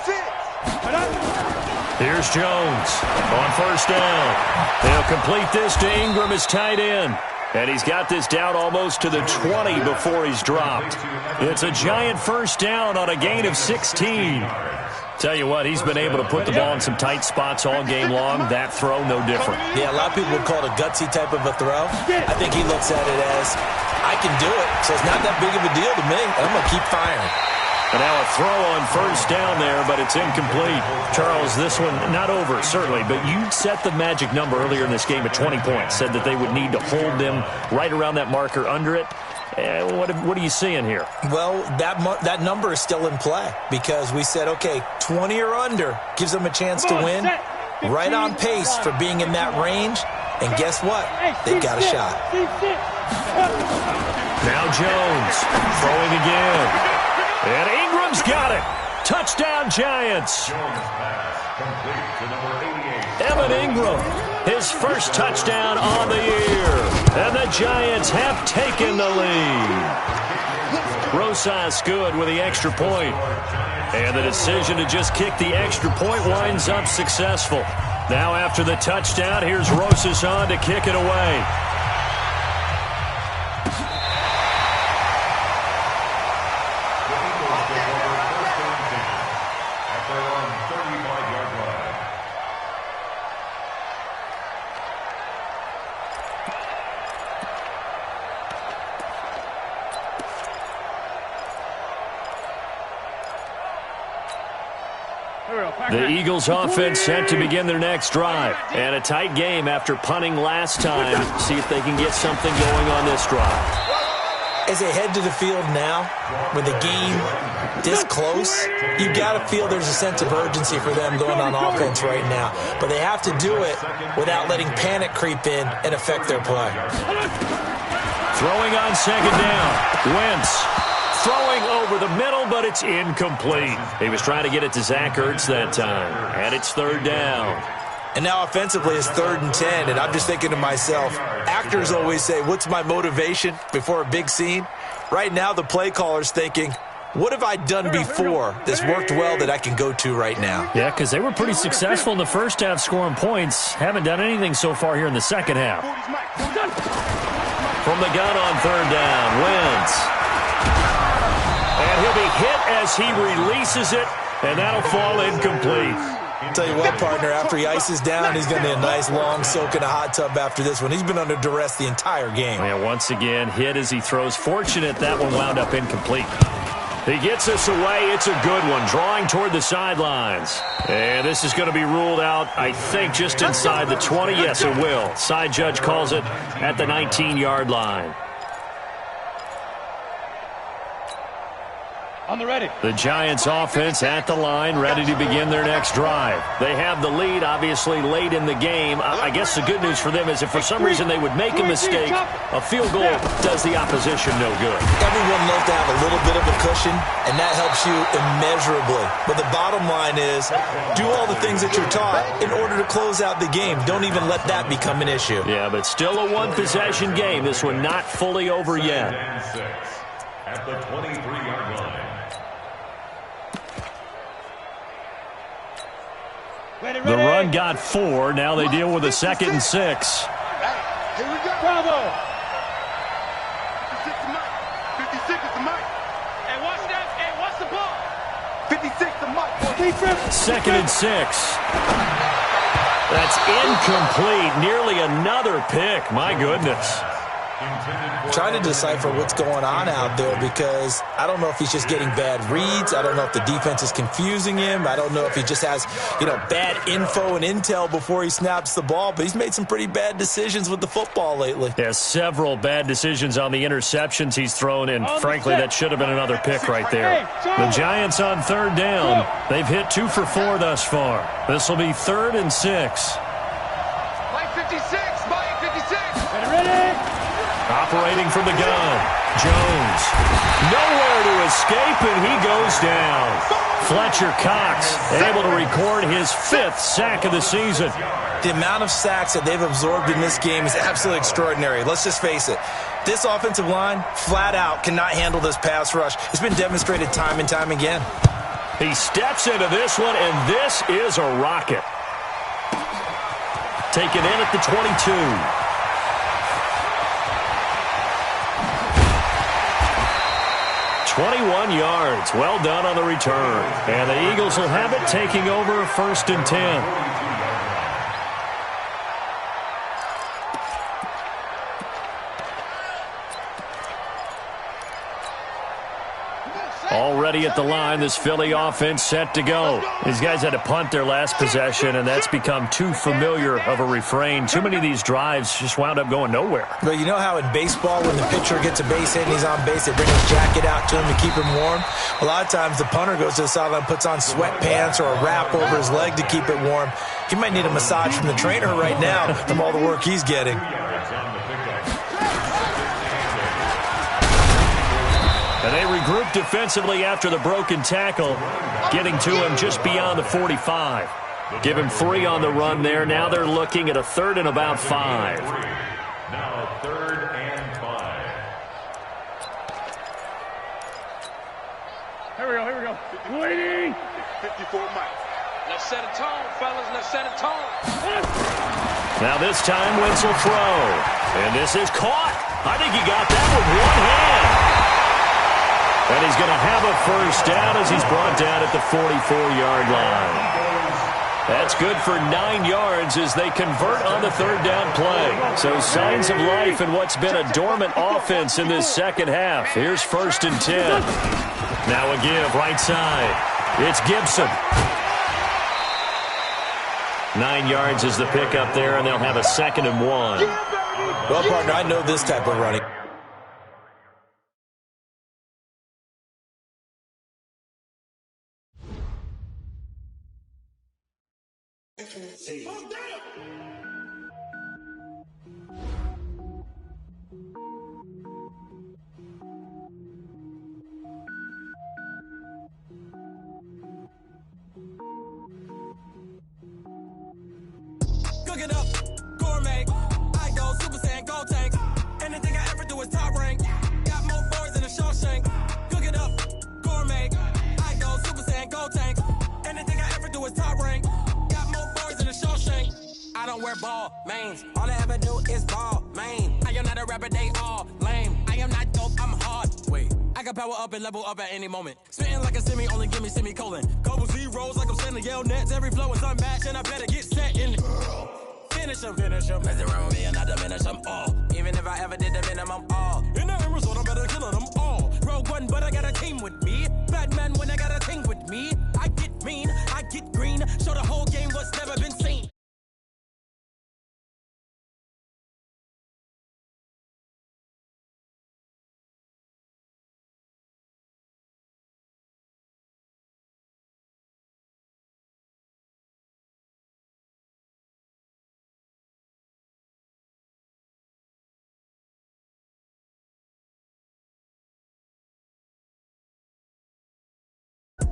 Here's Jones on first down. They'll complete this to Ingram as tight end. And he's got this down almost to the 20 before he's dropped. It's a giant first down on a gain of 16. Tell you what, he's been able to put the ball in some tight spots all game long. That throw, no different. Yeah, a lot of people would call it a gutsy type of a throw. I think he looks at it as, I can do it, so it's not that big of a deal to me. I'm going to keep firing. And now a throw on first down there, but it's incomplete. Charles, this one not over, certainly, but you set the magic number earlier in this game at 20 points, said that they would need to hold them right around that marker under it. What are you seeing here? Well, that number is still in play because we said, okay, 20 or under gives them a chance to win. Right on pace for being in that range. And guess what? They've got a shot. Now Jones throwing again. And Ingram's got it. Touchdown, Giants. Evan Ingram, his first touchdown on the year. And the Giants have taken the lead. Rosas good with the extra point. And the decision to just kick the extra point winds up successful. Now after the touchdown, here's Rosas on to kick it away. The Eagles offense set to begin their next drive. And a tight game after punting last time. See if they can get something going on this drive. As they head to the field now, with the game this close, you've got to feel there's a sense of urgency for them going on offense right now. But they have to do it without letting panic creep in and affect their play. Throwing on second down. Wentz. Throwing over the middle, but it's incomplete. He was trying to get it to Zach Ertz that time. And it's third down. And now offensively it's 3rd and 10. And I'm just thinking to myself, actors always say, what's my motivation before a big scene? Right now the play caller's thinking, what have I done before that's worked well that I can go to right now? Yeah, because they were pretty successful in the first half scoring points. Haven't done anything so far here in the second half. From the gun on third down, Wentz. And he'll be hit as he releases it, and that'll fall incomplete. Tell you what, partner, after he ices down, he's going to need a nice long soak in a hot tub after this one. He's been under duress the entire game. And once again, hit as he throws. Fortunate that one wound up incomplete. He gets this away. It's a good one, drawing toward the sidelines. And this is going to be ruled out, I think, just inside the 20. Yes, it will. Side judge calls it at the 19-yard line. On the ready. The Giants offense at the line, ready to begin their next drive. They have the lead, obviously, late in the game. I guess the good news for them is if for some reason they would make a mistake, a field goal does the opposition no good. Everyone loves to have a little bit of a cushion, and that helps you immeasurably. But the bottom line is do all the things that you're taught in order to close out the game. Don't even let that become an issue. Yeah, but still a one-possession game. This one not fully over yet. At the 23-yard line. The run got 4. Now they deal with a 2nd and 6. Here we go. Bravo. 56 to Mike. 56 is the Mike. Hey, watch that. Hey, watch the ball. 56 to Mike. 2nd and 6. That's incomplete. Nearly another pick. My goodness. Trying to decipher what's going on out there because I don't know if he's just getting bad reads. I don't know if the defense is confusing him. I don't know if he just has, bad info and intel before he snaps the ball. But he's made some pretty bad decisions with the football lately. Yeah, several bad decisions on the interceptions he's thrown, and frankly, that should have been another pick right there. The Giants on 3rd down. They've hit 2 for 4 thus far. This will be 3rd and 6. Mike 56. Mike 56. Ready. Operating from the gun, Jones. Nowhere to escape, and he goes down. Fletcher Cox able to record his 5th sack of the season. The amount of sacks that they've absorbed in this game is absolutely extraordinary. Let's just face it. This offensive line, flat out, cannot handle this pass rush. It's been demonstrated time and time again. He steps into this one, and this is a rocket. Taken in at the 22. 21 yards. Well done on the return. And the Eagles will have it, taking over 1st and 10. Already at the line, this Philly offense set to go. These guys had to punt their last possession, and that's become too familiar of a refrain. Too many of these drives just wound up going nowhere. But you know how in baseball, when the pitcher gets a base hit and he's on base, they bring his jacket out to him to keep him warm? A lot of times the punter goes to the sideline, puts on sweatpants or a wrap over his leg to keep it warm. He might need a massage from the trainer right now from all the work he's getting. And they regroup defensively after the broken tackle, getting to him just beyond the 45. Give him 3 on the run there. Now they're looking at a 3rd and about 5. Now 3rd and 5. Here we go. Waiting. 54 Mike. Let's set a tone, fellas. Let's set a tone. Now this time, Wentz will throw. And this is caught. I think he got that with one hand. And he's going to have a 1st down as he's brought down at the 44-yard line. That's good for 9 yards as they convert on the 3rd down play. So signs of life in what's been a dormant offense in this 2nd half. Here's 1st and 10. Now a give right side. It's Gibson. 9 yards is the pickup there, and they'll have a 2nd and 1. Well, partner, I know this type of running. Cook it up, gourmet. I go Super Saiyan, go tank. Anything I ever do is top rank. Got more boys than a Shawshank. Cook it up, gourmet. I go Super Saiyan, go tank. Anything I ever do is top rank. Got more boys than a Shawshank. I don't wear ball mains. All I ever do is ball main. I am not a rapper, they all lame. I am not dope, I'm hard. Wait, I got power up and level up at any moment. Spitting like a semi, only give me semicolon. Couple zeros like I'm sending yell nets. Every flow is unmatched and I better get set in. Finish them. Mess around with me and I diminish them all. Even if I ever did the minimum all. In the end result, I better kill them all. Rogue One, but I got a team with me. Batman when I got a team with me. I get mean, I get green. Show the whole game what's never been seen.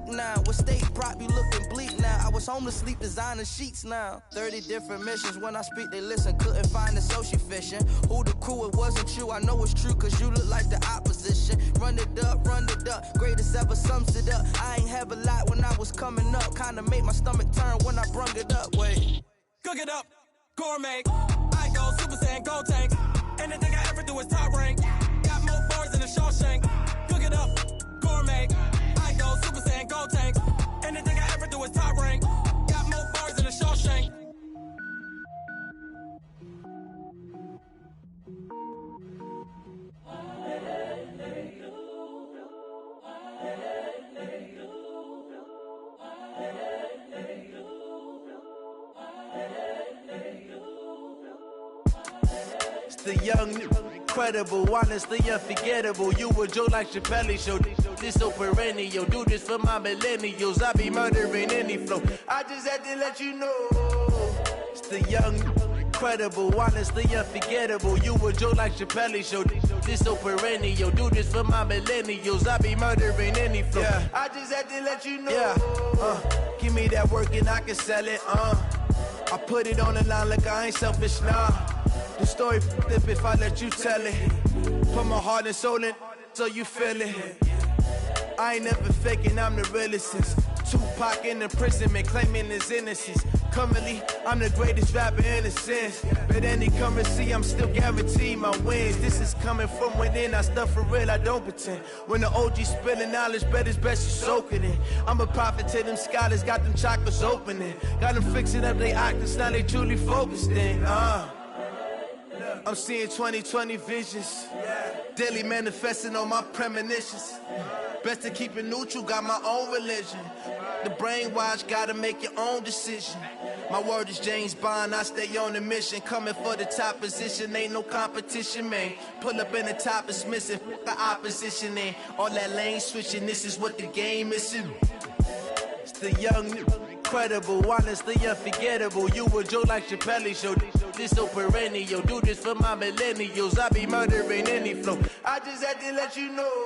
Now, with state prop, you looking bleak now. I was home to sleep, designer sheets now. 30 different missions, when I speak, they listen. Couldn't find the social fishing. Who the crew, it wasn't you. I know it's true, cause you look like the opposition. Run it up, greatest ever sums it up. I ain't have a lot when I was coming up. Kinda made my stomach turn when I brung it up. Wait. Cook it up, gourmet. I go Super Saiyan, go tank. Anything I ever do is top rank. Got more bars than a Shawshank. Cook it up, gourmet. I go Super Saiyan, go tank. Anything I ever do is top rank. Got more bars than a Shawshank. The young, incredible, honestly unforgettable. You a Joe like Chappelle show. This so perennial. Do this for my millennials. I be murdering any flow. I just had to let you know. It's the young, incredible, honestly unforgettable. You a Joe like Chappelle show. This so perennial. Do this for my millennials. I be murdering any flow. Yeah. I just had to let you know. Yeah. Give me that work and I can sell it. I put it on the line like I ain't selfish, nah. The story flip if I let you tell it. Put my heart and soul in so you feel it. I ain't never faking, I'm the realest since Tupac in imprisonment, claiming his innocence. Currently, I'm the greatest rapper in a sense. But any currency, I'm still guaranteed my wins. This is coming from within, I stuff for real, I don't pretend. When the OG spilling knowledge, bet it's best you soak it in. I'm a prophet to them scholars, got them chakras opening. Got them fixing up they octaves, now they truly focused in. I'm seeing 2020 visions. Daily manifesting on my premonitions. Best to keep it neutral, got my own religion. The brainwash, gotta make your own decision. My word is James Bond, I stay on the mission. Coming for the top position, ain't no competition, man. Pull up in the top, it's missing, the opposition in. All that lane switching, this is what the game is in. It's the young, incredible, honestly unforgettable. You a Joe like Chappelle show. This so perennial. Do this for my millennials. I be murdering any flow. I just had to let you know.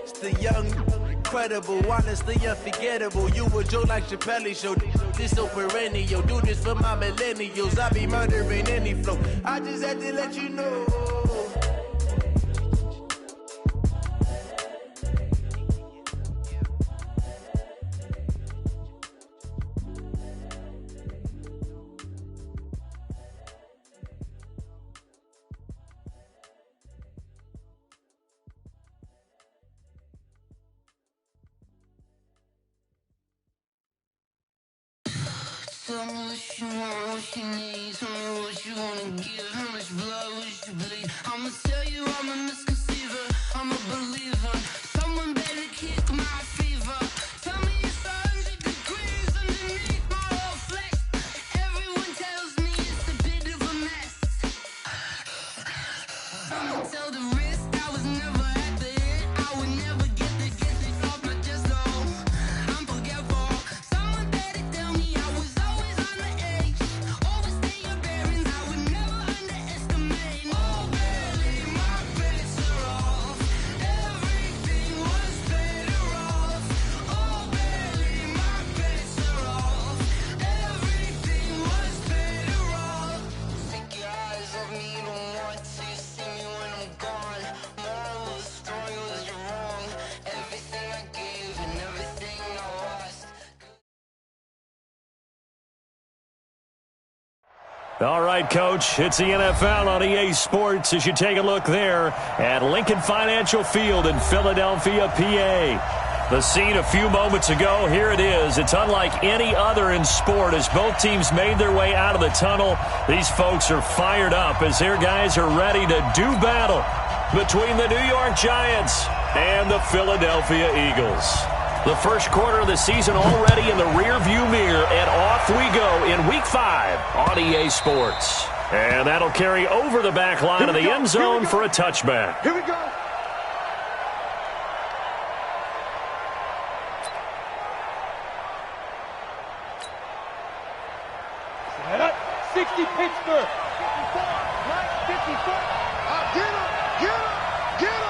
It's the young, incredible, honestly unforgettable. You a Joe like Chappelle show. This so perennial. Do this for my millennials. I be murdering any flow. I just had to let you know. Tell me what you want, what you need. Tell me what you wanna give. How much blood would you bleed? I'ma tell you I'm a misconceiver. I'm a believer. Someone better kick my fever. Tell me it's 100 degrees underneath my whole flesh. Everyone tells me it's a bit of a mess. I'ma tell the risk I was never at the end. I would never get this off my chest, though. I'm forgetful. Someone better tell me I was always on the edge. Overstay your bearings, I would never underestimate. All right, Coach, it's the NFL on EA Sports as you take a look there at Lincoln Financial Field in Philadelphia, PA. The scene a few moments ago, here it is. It's unlike any other in sport as both teams made their way out of the tunnel. These folks are fired up as their guys are ready to do battle between the New York Giants and the Philadelphia Eagles. The first quarter of the season already in the rearview mirror, and off we go in Week 5 on EA Sports. And that'll carry over the back line of the end zone for a touchback. Here we go. Set up. 60 Pittsburgh. 54. Right. 54. Get him. Get him. Get him.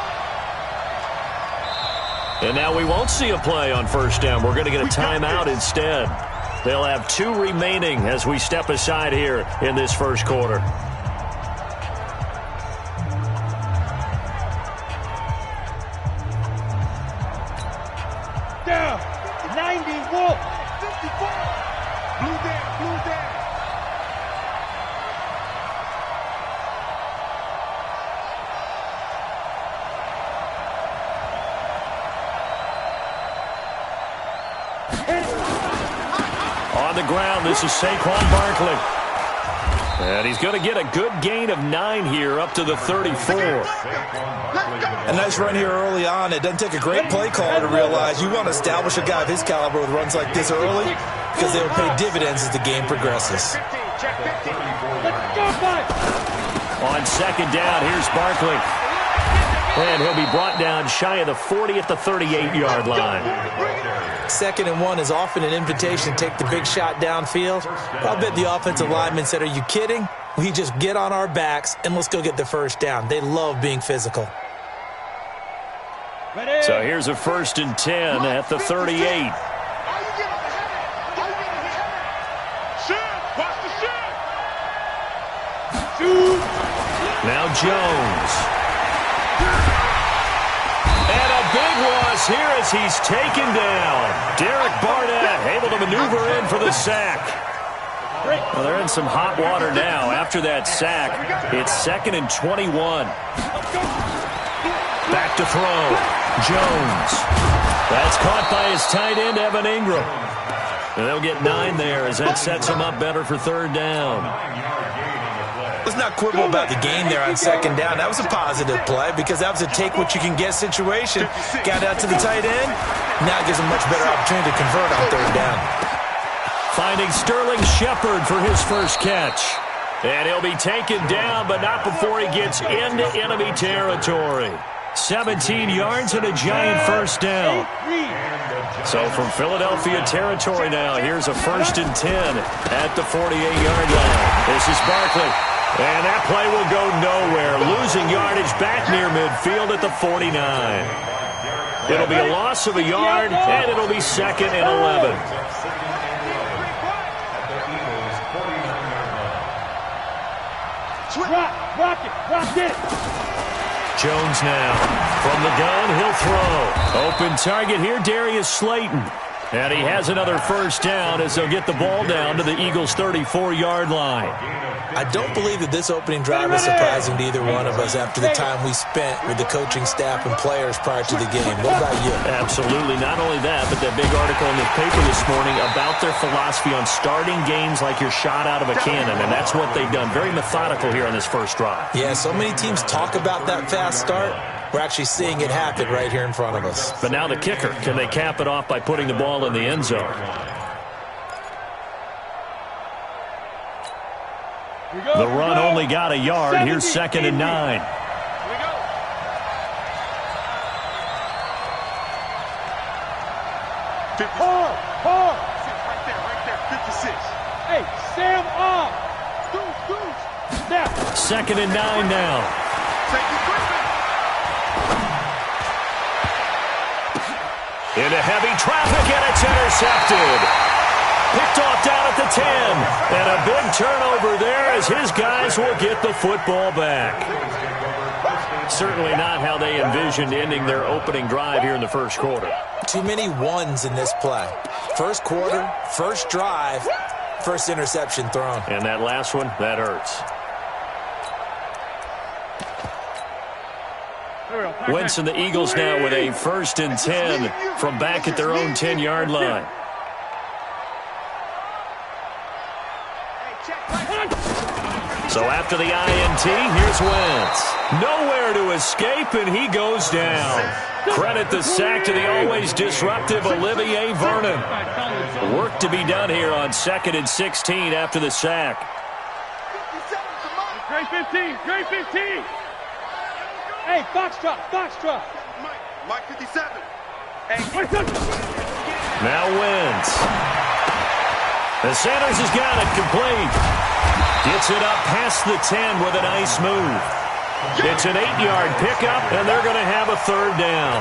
And now we won't see a play on first down. We're going to get a timeout instead. They'll have 2 remaining as we step aside here in this first quarter. Down. 90 Wolf. 54. Blue down. Blue down. On the ground, this is Saquon Barkley. And he's going to get a good gain of 9 here up to the 34. A nice run here early on. It doesn't take a great play caller to realize you want to establish a guy of his caliber with runs like this early because they will pay dividends as the game progresses. On second down, here's Barkley. And he'll be brought down shy of the 40 at the 38-yard line. 2nd and 1 is often an invitation to take the big shot downfield. I'll bet the offensive lineman said, are you kidding? We just get on our backs and let's go get the first down. They love being physical. So here's a 1st and 10 at the 38. Now Jones. And a big loss here as he's taken down. Derek Barnett able to maneuver in for the sack. Well, they're in some hot water now. After that sack, it's 2nd and 21. Back to throw. Jones. That's caught by his tight end, Evan Ingram. And they'll get 9 there as that sets him up better for 3rd down. Let's not quibble about the gain there on 2nd down. That was a positive play because that was a take-what-you-can-get situation. Got out to the tight end. Now it gives him a much better opportunity to convert on 3rd down. Finding Sterling Shepard for his first catch. And he'll be taken down, but not before he gets into enemy territory. 17 yards and a giant first down. So from Philadelphia territory now, here's a 1st and 10 at the 48-yard line. This is Barkley. And that play will go nowhere. Losing yardage back near midfield at the 49. It'll be a loss of a yard, and it'll be 2nd and 11. Rock it. Jones now. From the gun, he'll throw. Open target here, Darius Slayton. And he has another first down as they'll get the ball down to the Eagles' 34-yard line. I don't believe that this opening drive is surprising to either one of us after the time we spent with the coaching staff and players prior to the game. What about you? Absolutely. Not only that, but that big article in the paper this morning about their philosophy on starting games like you're shot out of a cannon, and that's what they've done. Very methodical here on this first drive. Yeah, so many teams talk about that fast start. We're actually seeing it happen right here in front of us. But now the kicker. Can they cap it off by putting the ball in the end zone? The run only got a yard. Here's 2nd and 9. Hard. Right there. 56. Hey, Sam off. Now. 2nd and 9 now. Into heavy traffic, and it's intercepted. Picked off down at the 10. And a big turnover there as his guys will get the football back. Certainly not how they envisioned ending their opening drive here in the first quarter. Too many ones in this play. First quarter, first drive, First interception thrown. And that last one, that hurts. Wentz and the Eagles now with a 1st and 10 from back at their own 10-yard line. So after the INT, here's Wentz. Nowhere to escape, and he goes down. Credit the sack to the always disruptive Olivier Vernon. Work to be done here on 2nd and 16 after the sack. Great 15, great 15. Hey, Foxtrot. Mike 57. Now Wentz. The Sanders has got it complete. Gets it up past the 10 with a nice move. It's an 8-yard pickup, and they're going to have a 3rd down.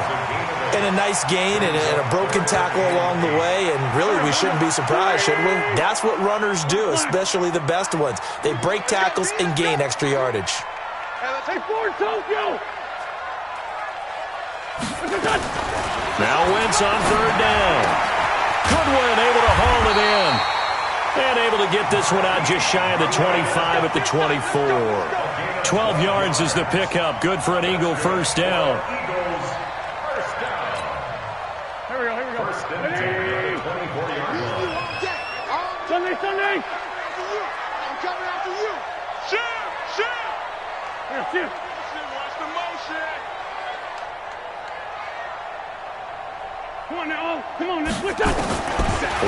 And a nice gain and a broken tackle along the way, and really we shouldn't be surprised, should we? That's what runners do, especially the best ones. They break tackles and gain extra yardage. Hey, Ford, Tokyo! Now Wentz on 3rd down. Goodwin able to haul it in. And able to get this one out just shy of the 25 at the 24. 12 yards is the pickup. Good for an Eagle 1st down. Here we go. First and 10, 24-yard line. Sunday. I'm coming after you. Shoot. Here. Watch the motion. Come on now. Come on, let's switch up.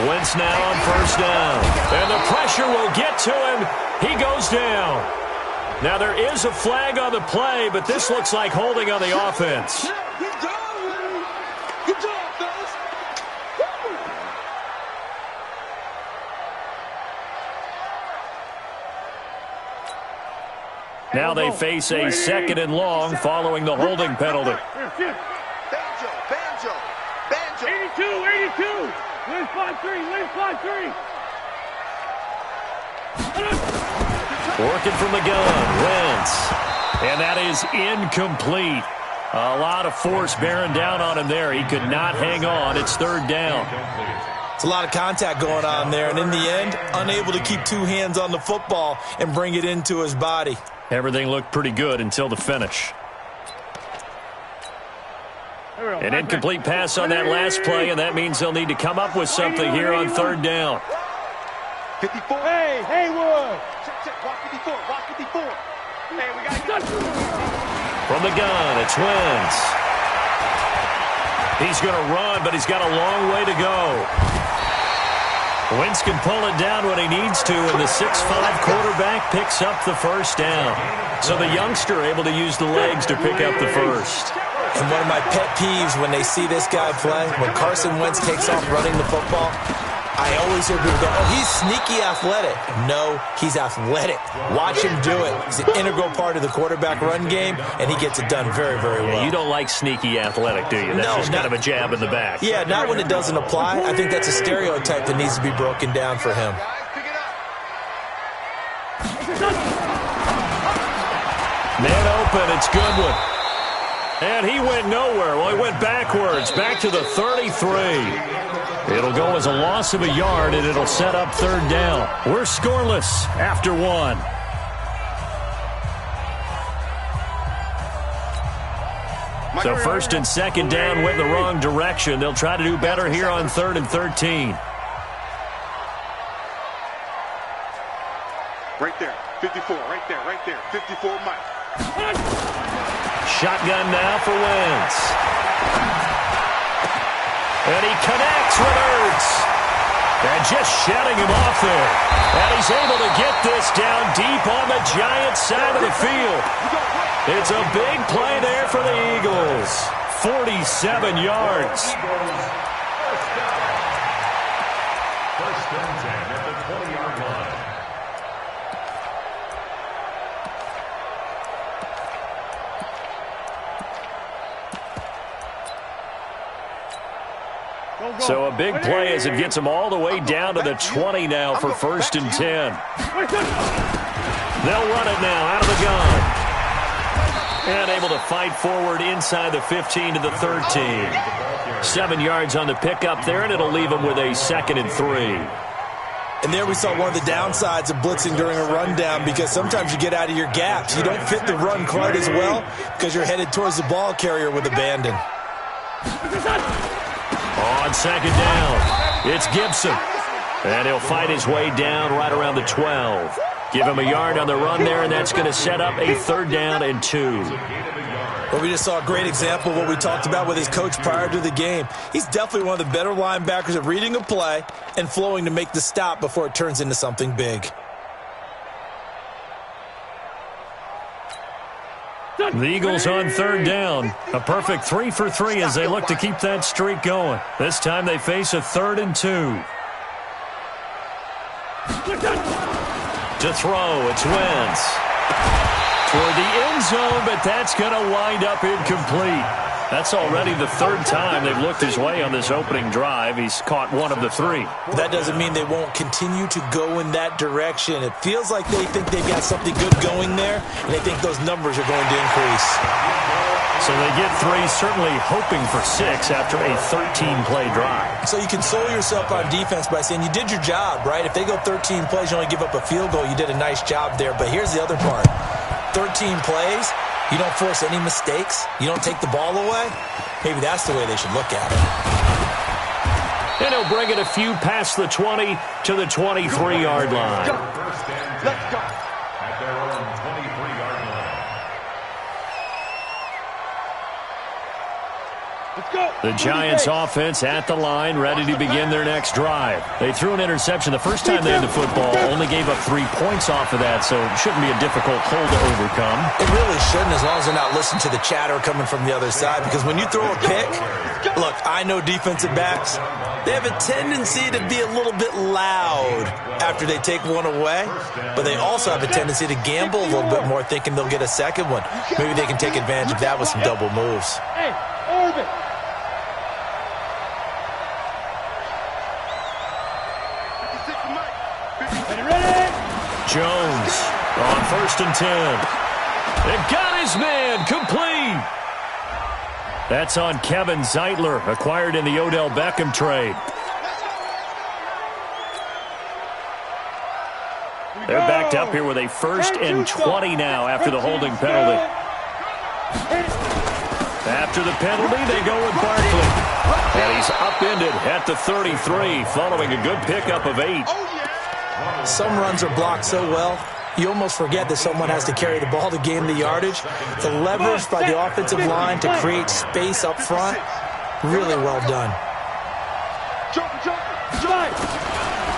Wentz now on 1st down. And the pressure will get to him. He goes down. Now there is a flag on the play, but this looks like holding on the offense. Good job, fellas. Now they face a 2nd and long following the holding penalty. Banjo. 82. Win 5-3. Working from the gun, Wentz. And that is incomplete. A lot of force bearing down on him there. He could not hang on. It's 3rd down. It's a lot of contact going on there, and in the end, unable to keep 2 hands on the football and bring it into his body. Everything looked pretty good until the finish. An incomplete pass on that last play, and that means they'll need to come up with something here on 3rd down. 54. Hey, Haywood. Check. Walk 54. Hey, we got to get From the gun, it's Wentz. He's going to run, but he's got a long way to go. Wentz can pull it down when he needs to, and the 6'5" quarterback picks up the 1st down. So the youngster able to use the legs to pick up the 1st. And one of my pet peeves when they see this guy play, when Carson Wentz takes off running the football, I always hear people go, oh, he's sneaky athletic. No, he's athletic. Watch him do it. He's an integral part of the quarterback run game, and he gets it done very, very well. Yeah, you don't like sneaky athletic, do you? That's just kind of a jab in the back. Yeah, not when it doesn't apply. I think that's a stereotype that needs to be broken down for him. Man open, it's Goodwin. And he went nowhere. Well, he went backwards, back to the 33. It'll go as a loss of a yard, and it'll set up 3rd down. We're scoreless after 1. So 1st and 2nd down went the wrong direction. They'll try to do better here on 3rd and 13. Right there. 54. Right there. 54, Mike. Shotgun now for Wentz. And he connects with Ertz. And just shutting him off there. And he's able to get this down deep on the Giants side of the field. It's a big play there for the Eagles. 47 yards. First and 10 at the 20-yard line. So a big play as it gets them all the way down to the 20 now for 1st and 10. They'll run it now out of the gun. And able to fight forward inside the 15 to the 13. 7 yards on the pickup there, and it'll leave them with a 2nd and 3. And there we saw one of the downsides of blitzing during a rundown, because sometimes you get out of your gaps. You don't fit the run quite as well because you're headed towards the ball carrier with abandon. On second down, it's Gibson. And he'll fight his way down right around the 12. Give him a yard on the run there, and that's going to set up a 3rd down and 2. Well, we just saw a great example of what we talked about with his coach prior to the game. He's definitely one of the better linebackers at reading a play and flowing to make the stop before it turns into something big. The Eagles on 3rd down. A perfect 3 for 3 as they look to keep that streak going. This time they face a 3rd and 2. To throw, it's Wentz. Toward the end zone, but that's going to wind up incomplete. That's already the 3rd time they've looked his way on this opening drive. He's caught 1 of the 3. That doesn't mean they won't continue to go in that direction. It feels like they think they've got something good going there, and they think those numbers are going to increase. So they get 3, certainly hoping for 6 after a 13-play drive. So you console yourself on defense by saying you did your job, right? If they go 13 plays, you only give up a field goal, you did a nice job there. But here's the other part. 13 plays, you don't force any mistakes, you don't take the ball away. Maybe that's the way they should look at it. And he'll bring it a few past the 20 to the 23-yard line. Let's go. At their own 23-yard line. Let's go. The Giants offense at the line, ready to begin their next drive. They threw an interception the first time they had the football, only gave up 3 points off of that, so it shouldn't be a difficult hole to overcome. It really shouldn't, as long as they're not listening to the chatter coming from the other side, because when you throw a pick, look, I know defensive backs, they have a tendency to be a little bit loud after they take one away, but they also have a tendency to gamble a little bit more, thinking they'll get a second one. Maybe they can take advantage of that with some double moves. Hey, Orbit. Jones on 1st and 10. It got his man complete. That's on Kevin Zeitler, acquired in the Odell Beckham trade. They're backed up here with a 1st and 20 now after the holding penalty. After the penalty, they go with Barkley. And he's upended at the 33 following a good pickup of 8. Some runs are blocked so well, you almost forget that someone has to carry the ball to gain the yardage. The leverage by the offensive line to create space up front, really well done.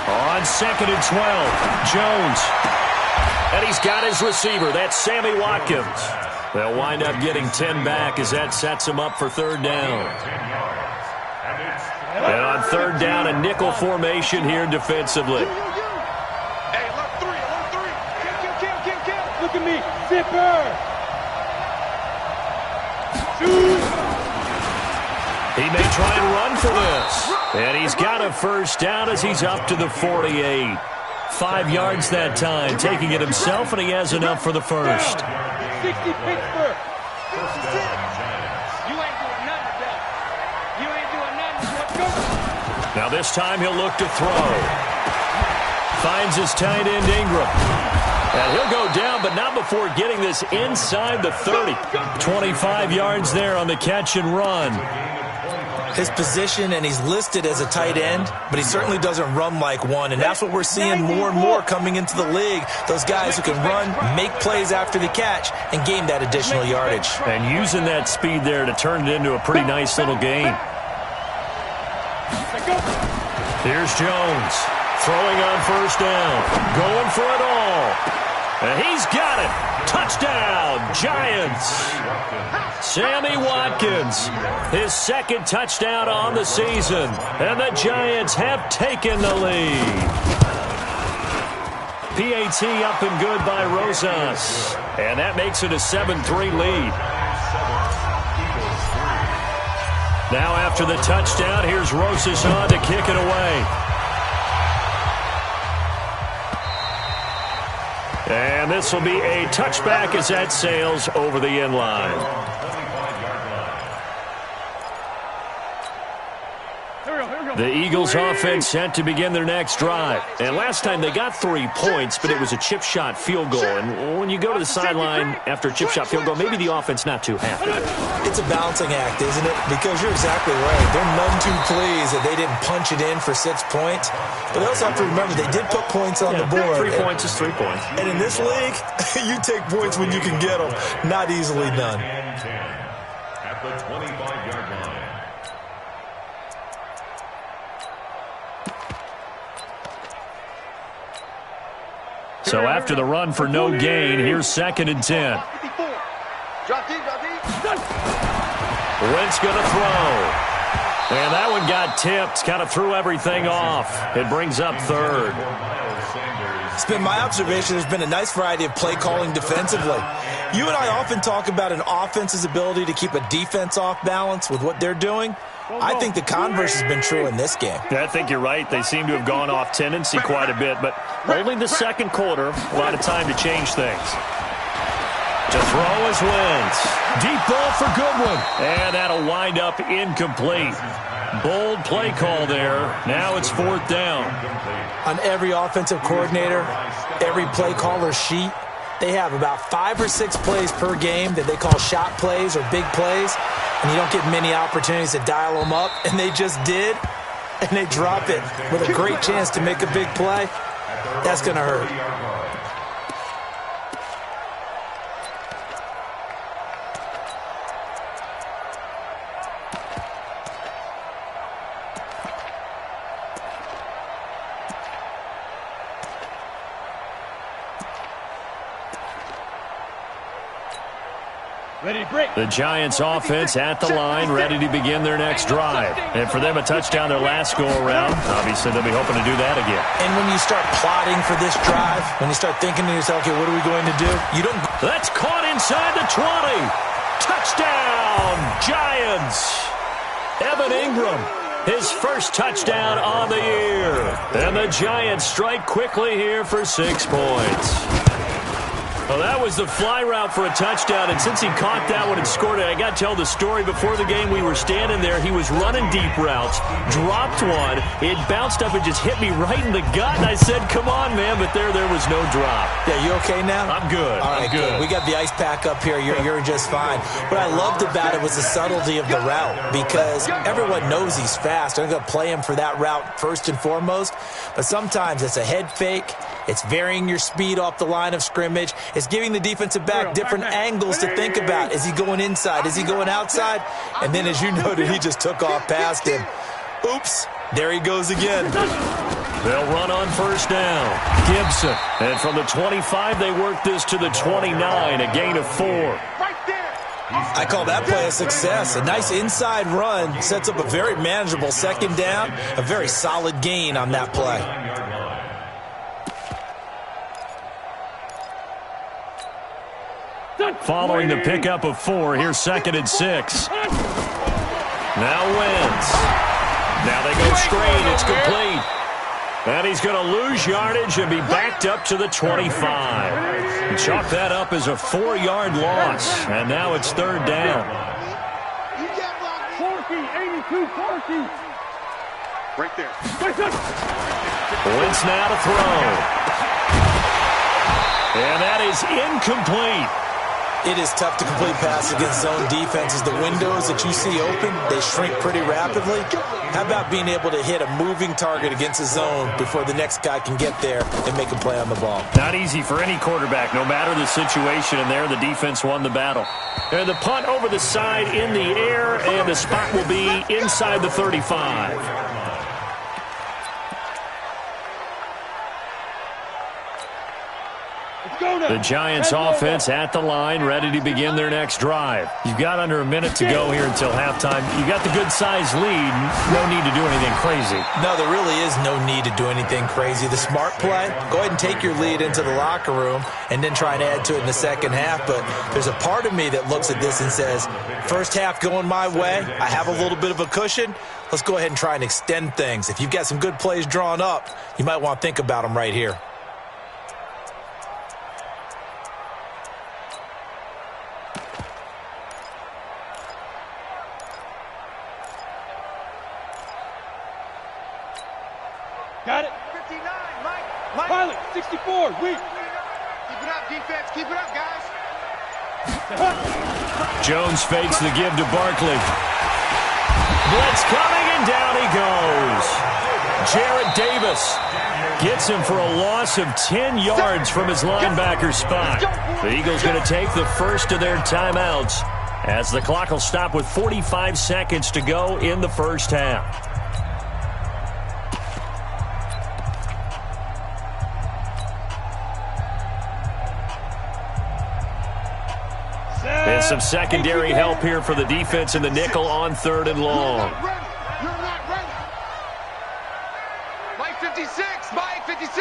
On 2nd and 12, Jones. And he's got his receiver. That's Sammy Watkins. They'll wind up getting 10 back as that sets them up for 3rd down. And on 3rd down, a nickel formation here defensively. Look at me, zipper. He may try and run for this. And he's got a 1st down as he's up to the 48. 5 yards that time, taking it himself, and he has enough for the 1st. 60 Pittsburgh. You ain't doing nothing, Bill. You ain't doing nothing. Let's go. Now this time he'll look to throw. Finds his tight end Ingram. And he'll go down, but not before getting this inside the 30. 25 yards there on the catch and run. His position, and he's listed as a tight end, but he certainly doesn't run like one, and that's what we're seeing more and more coming into the league. Those guys who can run, make plays after the catch, and gain that additional yardage. And using that speed there to turn it into a pretty nice little gain. Here's Jones. Throwing on 1st down. Going for it all. And he's got it. Touchdown, Giants. Sammy Watkins, his 2nd touchdown on the season. And the Giants have taken the lead. PAT up and good by Rosas. And that makes it a 7-3 lead. Now after the touchdown, here's Rosas on to kick it away. And this will be a touchback as that sails over the end line. Here we go, here we The Eagles offense set to begin their next drive. And last time they got 3 points, but it was a chip shot field goal. And when you go to the sideline after a chip shot field goal, maybe the offense not too happy. It's a balancing act, isn't it? Because you're exactly right. They're none too pleased that they didn't punch it in for 6 points. But they also have to remember they did put points on the board. 3 points is 3 points. And in this league, you take points when you can get them. Not easily done. At the 25-yard line. So after the run for no gain, here's 2nd and 10. Wentz going to throw. And that one got tipped, kind of threw everything off. It brings up 3rd. It's been my observation there's been a nice variety of play calling defensively. You and I often talk about an offense's ability to keep a defense off balance with what they're doing. I think the converse has been true in this game. Yeah, I think you're right. They seem to have gone off tendency quite a bit, but only the 2nd quarter, a lot of time to change things. To throw is Wentz. Deep ball for Goodwin. And that'll wind up incomplete. Bold play call there. Now it's 4th down. On every offensive coordinator, every play caller sheet, they have about 5 or 6 plays per game that they call shot plays or big plays, and you don't get many opportunities to dial them up, and they just did, and they drop it with a great chance to make a big play. That's going to hurt. The Giants offense at the line, ready to begin their next drive. And for them, a touchdown their last go-around. Obviously, they'll be hoping to do that again. And when you start plotting for this drive, when you start thinking to yourself, okay, what are we going to do? You don't... That's caught inside the 20. Touchdown, Giants. Evan Ingram, his first touchdown on the year. And the Giants strike quickly here for 6 points. Well, that was the fly route for a touchdown, and since he caught that one and scored it, I got to tell the story. Before the game, we were standing there. He was running deep routes, dropped one. It bounced up and just hit me right in the gut, and I said, come on, man, but there was no drop. Yeah, you okay now? I'm good. All right, I'm good. We got the ice pack up here. You're just fine. What I loved about it was the subtlety of the route, because everyone knows he's fast. I'm going to play him for that route first and foremost, but sometimes it's a head fake. It's varying your speed off the line of scrimmage. It's giving the defensive back different angles to think about. Is he going inside? Is he going outside? And then, as you noted, he just took off past him. Oops, there he goes again. They'll run on 1st down. Gibson. And from the 25, they work this to the 29, a gain of 4. I call that play a success. A nice inside run sets up a very manageable 2nd down, a very solid gain on that play. Following the pickup of 4, here's 2nd and 6. Now Wentz. Now they go straight. It's complete. And he's going to lose yardage and be backed up to the 25. Chalk that up as a 4-yard loss. And now it's 3rd down. Right there. Wentz now to throw. And that is incomplete. It is tough to complete passes against zone defenses. The windows that you see open, they shrink pretty rapidly. How about being able to hit a moving target against a zone before the next guy can get there and make a play on the ball? Not easy for any quarterback, no matter the situation. And there, the defense won the battle. And the punt over the side in the air, and the spot will be inside the 35. The Giants offense at the line, ready to begin their next drive. You've got under a minute to go here until halftime. You've got the good-sized lead. No need to do anything crazy. No, there really is no need to do anything crazy. The smart play, go ahead and take your lead into the locker room and then try and add to it in the 2nd half. But there's a part of me that looks at this and says, first half going my way, I have a little bit of a cushion. Let's go ahead and try and extend things. If you've got some good plays drawn up, you might want to think about them right here. Got it? 59, Mike. Mike. Pilot, 64, weak. Keep it up, defense. Keep it up, guys. Jones fakes the give to Barkley. Blitz coming, and down he goes. Jarrett Davis gets him for a loss of 10 yards from his linebacker spot. The Eagles going to take the first of their timeouts as the clock will stop with 45 seconds to go in the first half. And some secondary help here for the defense in the nickel on 3rd and long. You're not ready. Mike 56. Mike 56.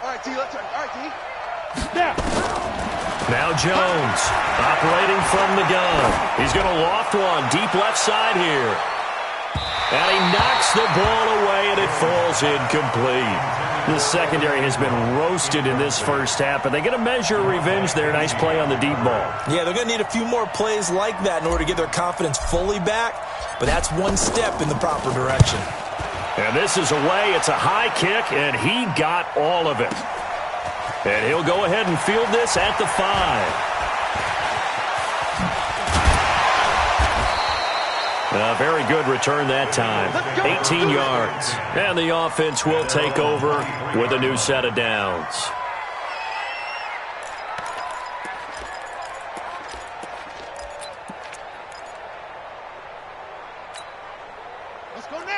All right, T. Let's. All right, T. Now Jones operating from the gun. He's going to loft one deep left side here. And he knocks the ball away, and it falls incomplete. The secondary has been roasted in this first half, but they're going to measure revenge there. Nice play on the deep ball. Yeah, they're going to need a few more plays like that in order to get their confidence fully back, but that's one step in the proper direction. And this is away. It's a high kick, and he got all of it. And he'll go ahead and field this at the 5. A very good return that time. 18 yards. And the offense will take over with a new set of downs.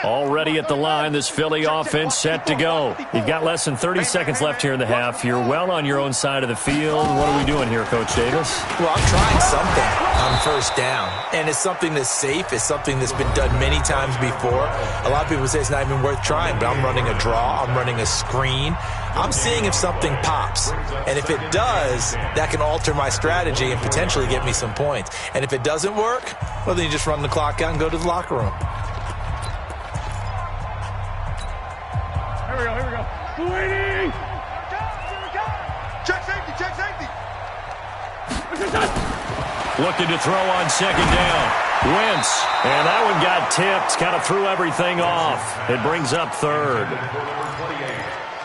Already at the line, this Philly offense set to go. You've got less than 30 seconds left here in the half. You're well on your own side of the field. What are we doing here, Coach Davis? Well, I'm trying something on first down, and it's something that's safe. It's something that's been done many times before. A lot of people say it's not even worth trying, but I'm running a draw. I'm running a screen. I'm seeing if something pops, and if it does, that can alter my strategy and potentially get me some points. And if it doesn't work, well, then you just run the clock out and go to the locker room. Here we go. Sweetie! Check safety, check safety. Looking to throw on second down. Wentz, and that one got tipped, kind of threw everything off. It brings up 3rd.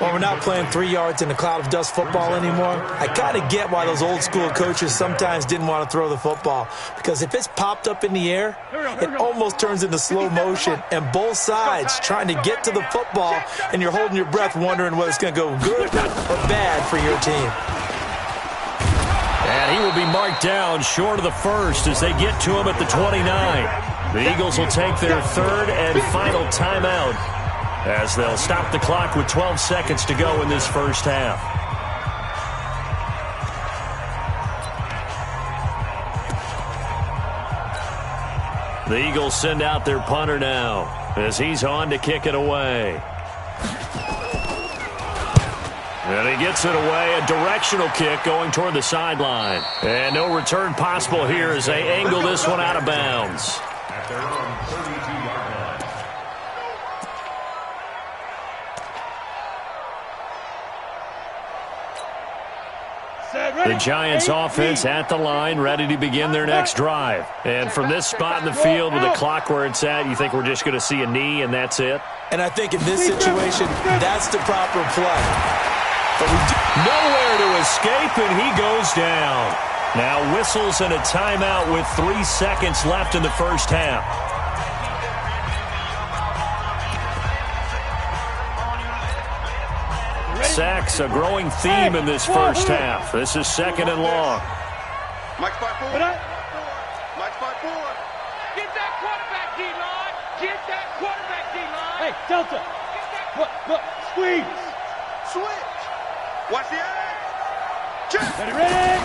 Well, we're not playing 3 yards in a cloud of dust football anymore. I kind of get why those old school coaches sometimes didn't want to throw the football, because if it's popped up in the air, it almost turns into slow motion, and both sides trying to get to the football, and you're holding your breath wondering whether it's going to go good or bad for your team. And he will be marked down short of the first as they get to him at the 29. The Eagles will take their 3rd and final timeout as they'll stop the clock with 12 seconds to go in this first half. The Eagles send out their punter now as he's on to kick it away. And he gets it away, a directional kick going toward the sideline. And no return possible here as they angle this one out of bounds. At their own 32-yard line. The Giants offense at the line, ready to begin their next drive. And from this spot in the field with the clock where it's at, you think we're just going to see a knee and that's it? And I think in this situation, that's the proper play. But nowhere to escape, and he goes down. Now whistles and a timeout with 3 seconds left in the first half. Sacks, a growing theme in this first half. This is 2nd and long. Mike spot 4. Mike spot 4. Get that quarterback, D-line. Get that quarterback, D-line. Hey, Delta. Look, squeeze. Switch. Watch the edge. Check. Ready?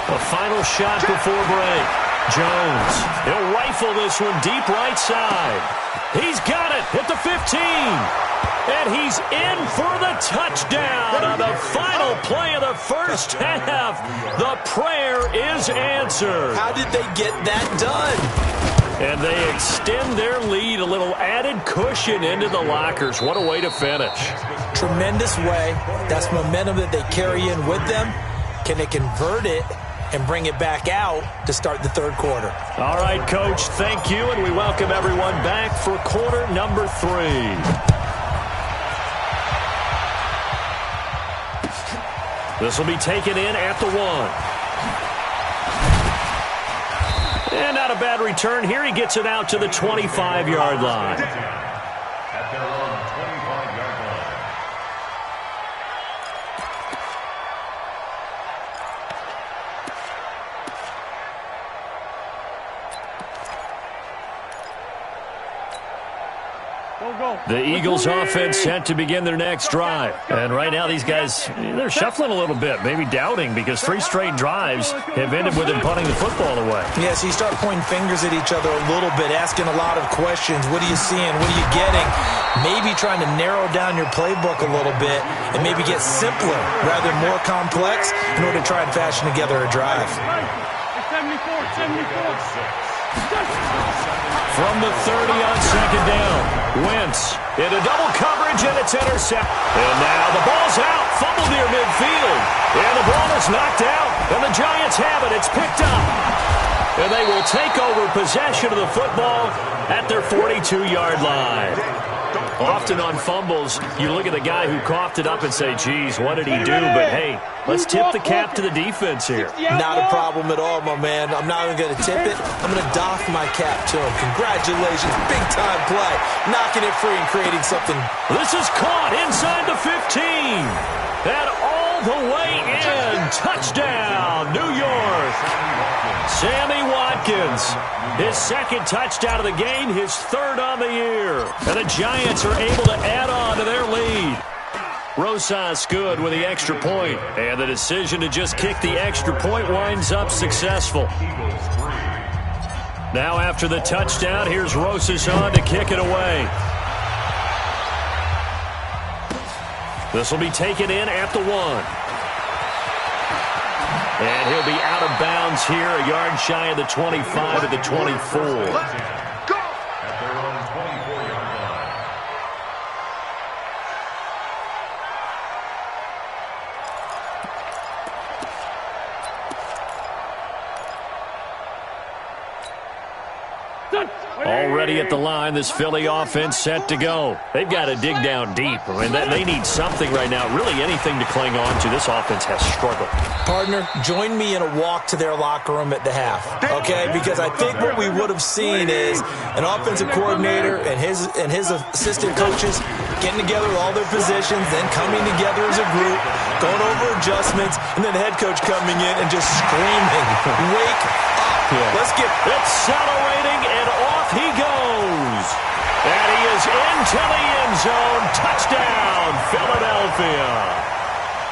A final shot before break. Jones, he'll rifle this one deep right side. He's got it at the 15. And he's in for the touchdown on the final play of the first half. The prayer is answered. How did they get that done? And they extend their lead, a little added cushion into the lockers. What a way to finish. Tremendous way. That's momentum that they carry in with them. Can they convert it and bring it back out to start the 3rd quarter? All right, Coach, thank you, and we welcome everyone back for quarter number 3. This will be taken in at the 1. And not a bad return here. He gets it out to the 25-yard line. At their own 25-yard line. The Eagles offense set to begin their next drive. And right now these guys, they're shuffling a little bit, maybe doubting, because 3 straight drives have ended with them punting the football away. Yeah, so you start pointing fingers at each other a little bit, asking a lot of questions. What are you seeing? What are you getting? Maybe trying to narrow down your playbook a little bit and maybe get simpler rather than more complex in order to try and fashion together a drive. 74. From the 30 on second down, Wentz into double coverage, and it's intercepted. And now the ball's out, fumbled near midfield. And the ball is knocked out, and the Giants have it. It's picked up. And they will take over possession of the football at their 42-yard line. Often on fumbles, you look at the guy who coughed it up and say, geez, what did he do? But, hey, let's tip the cap to the defense here. Not a problem at all, my man. I'm not even going to tip it. I'm going to doff my cap to him. Congratulations. Big-time play. Knocking it free and creating something. This is caught inside the 15. And all the way in. Touchdown, New York. Sammy Watkins. His second touchdown of the game, his third on the year. And the Giants are able to add on to their lead. Rosas good with the extra point. And the decision to just kick the extra point winds up successful. Now after the touchdown, here's Rosas on to kick it away. This will be taken in at the 1. And he'll be out of bounds here, a yard shy of the 25 at the 24. At their own 24-yard line. Already at the line, this Philly offense set to go. They've got to dig down deep. I mean, they need something right now, really anything to cling on to. This offense has struggled. Partner, join me in a walk to their locker room at the half, okay? Because I think what we would have seen is an offensive coordinator and his assistant coaches getting together with all their positions, then coming together as a group, going over adjustments, and then the head coach coming in and just screaming, wake up. Yeah. Let's get accelerating, and off he goes. And he is into the end zone. Touchdown, Philadelphia.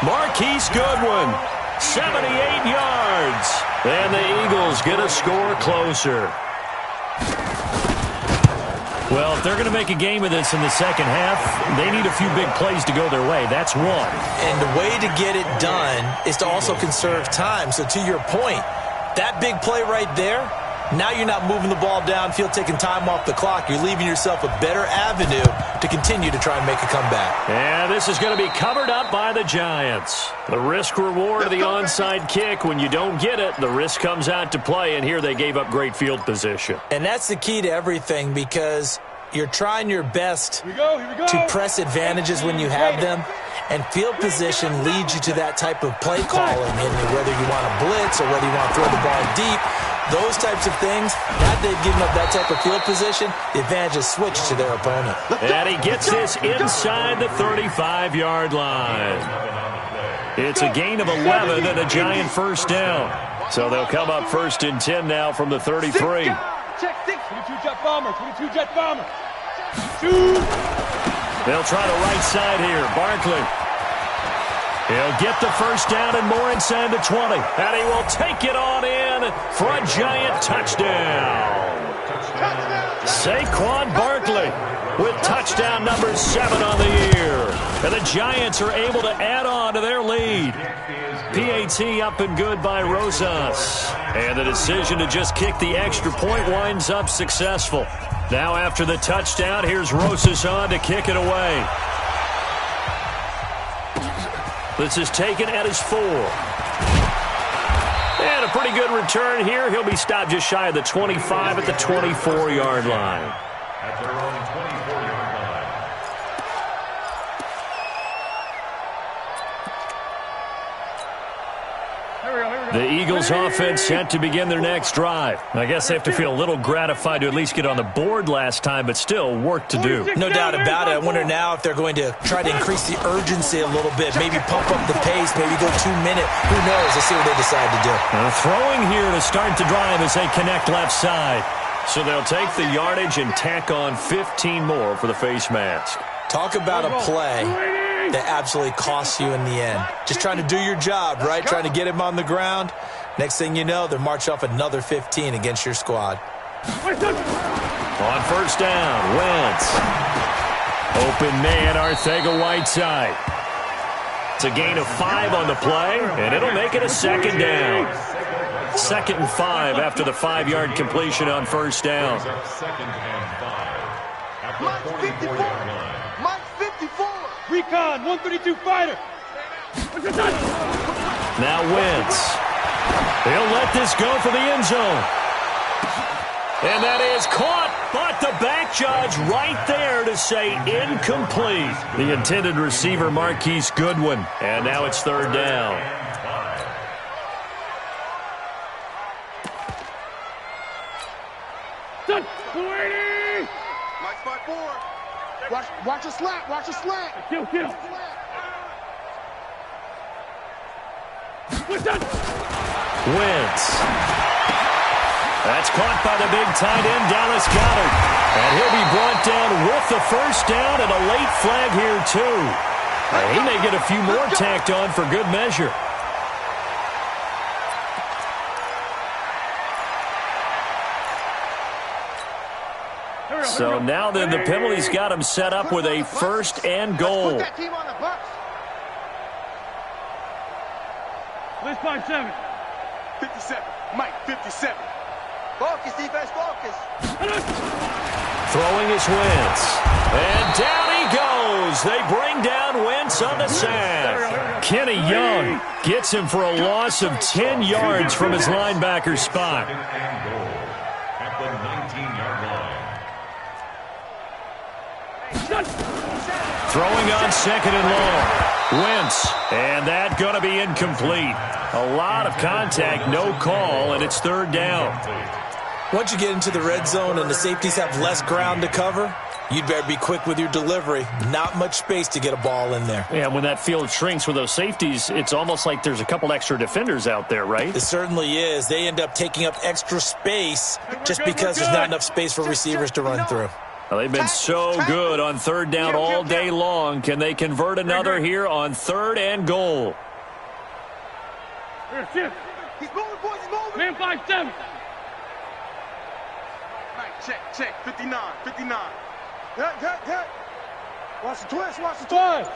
Marquise Goodwin, 78 yards. And the Eagles get a score closer. Well, if they're going to make a game of this in the second half, they need a few big plays to go their way. That's one. And the way to get it done is to also conserve time. So to your point, that big play right there, now you're not moving the ball downfield, taking time off the clock. You're leaving yourself a better avenue to continue to try and make a comeback. And this is going to be covered up by the Giants. The risk-reward of the onside kick. When you don't get it, the risk comes out to play, and here they gave up great field position. And that's the key to everything, because you're trying your best to press advantages when you have them. And field position leads you to that type of play calling, and whether you want to blitz or whether you want to throw the ball deep, those types of things, now they've given up that type of field position, the advantage is switched to their opponent. And he gets this inside the 35-yard line. It's a gain of 11 and a Giant first down. So they'll come up first and 10 now from the 33. Check 6. 22-jet bomber. 22-jet bomber. Shoot. They'll try the right side here. Barkley. He'll get the first down and more inside the 20. And he will take it on in for a Giant touchdown. Saquon Barkley with touchdown number 7 on the year. And the Giants are able to add on to their lead. PAT up and good by Rosas. And the decision to just kick the extra point winds up successful. Now after the touchdown, here's Rosas on to kick it away. This is taken at his 4. And a pretty good return here. He'll be stopped just shy of the 25 at the 24-yard line. At their own 24-yard line. The Eagles offense set to begin their next drive. I guess they have to feel a little gratified to at least get on the board last time, but still work to do. No doubt about it. I wonder now if they're going to try to increase the urgency a little bit, maybe pump up the pace, maybe go 2 minute. Who knows? Let's see what they decide to do. Throwing here to start the drive as they connect left side. So they'll take the yardage and tack on 15 more for the face mask. Talk about a play that absolutely costs you in the end. Just trying to do your job, right? Trying to get him on the ground. Next thing you know, they're march off another 15 against your squad. On first down, Wentz. Open man, Arcega-Whiteside. It's a gain of 5 on the play, and it'll make it a second down. 2nd and 5 after the 5-yard completion on first down. Mike's 54. Mike's 54. Recon, 132 fighter. Now Wentz. He'll let this go for the end zone. And that is caught, but the back judge right there to say incomplete. The intended receiver, Marquise Goodwin. And now it's 3rd down. Mike's 5-4. Watch a slant. Watch a slant. Kill. Wentz. That's caught by the big tight end, Dallas Goedert. And he'll be brought down with the first down and a late flag here, too. He may get a few more tacked on for good measure. So now then the penalty's got him set up with a 1st and goal. Put that team on the bus. Let's 5-7. 57. Mike, 57. Focus, defense, focus. Throwing is Wentz. And down he goes. They bring down Wentz on the sack. Kenny Young gets him for a loss of 10 yards from his linebacker spot. At the 19-yard line. Throwing on 2nd and long. Wentz. And that going to be incomplete. A lot of contact, no call, and it's 3rd down. Once you get into the red zone and the safeties have less ground to cover, you'd better be quick with your delivery. Not much space to get a ball in there. Yeah, when that field shrinks with those safeties, it's almost like there's a couple extra defenders out there, right? It certainly is. They end up taking up extra space just because there's not enough space for receivers to run through. Well, they've been so good on 3rd down all day long. Can they convert another here on 3rd and goal? He's moving, boys, he's moving. Man 5-7. Mike, check. 59. Hit. Watch the twist. Five.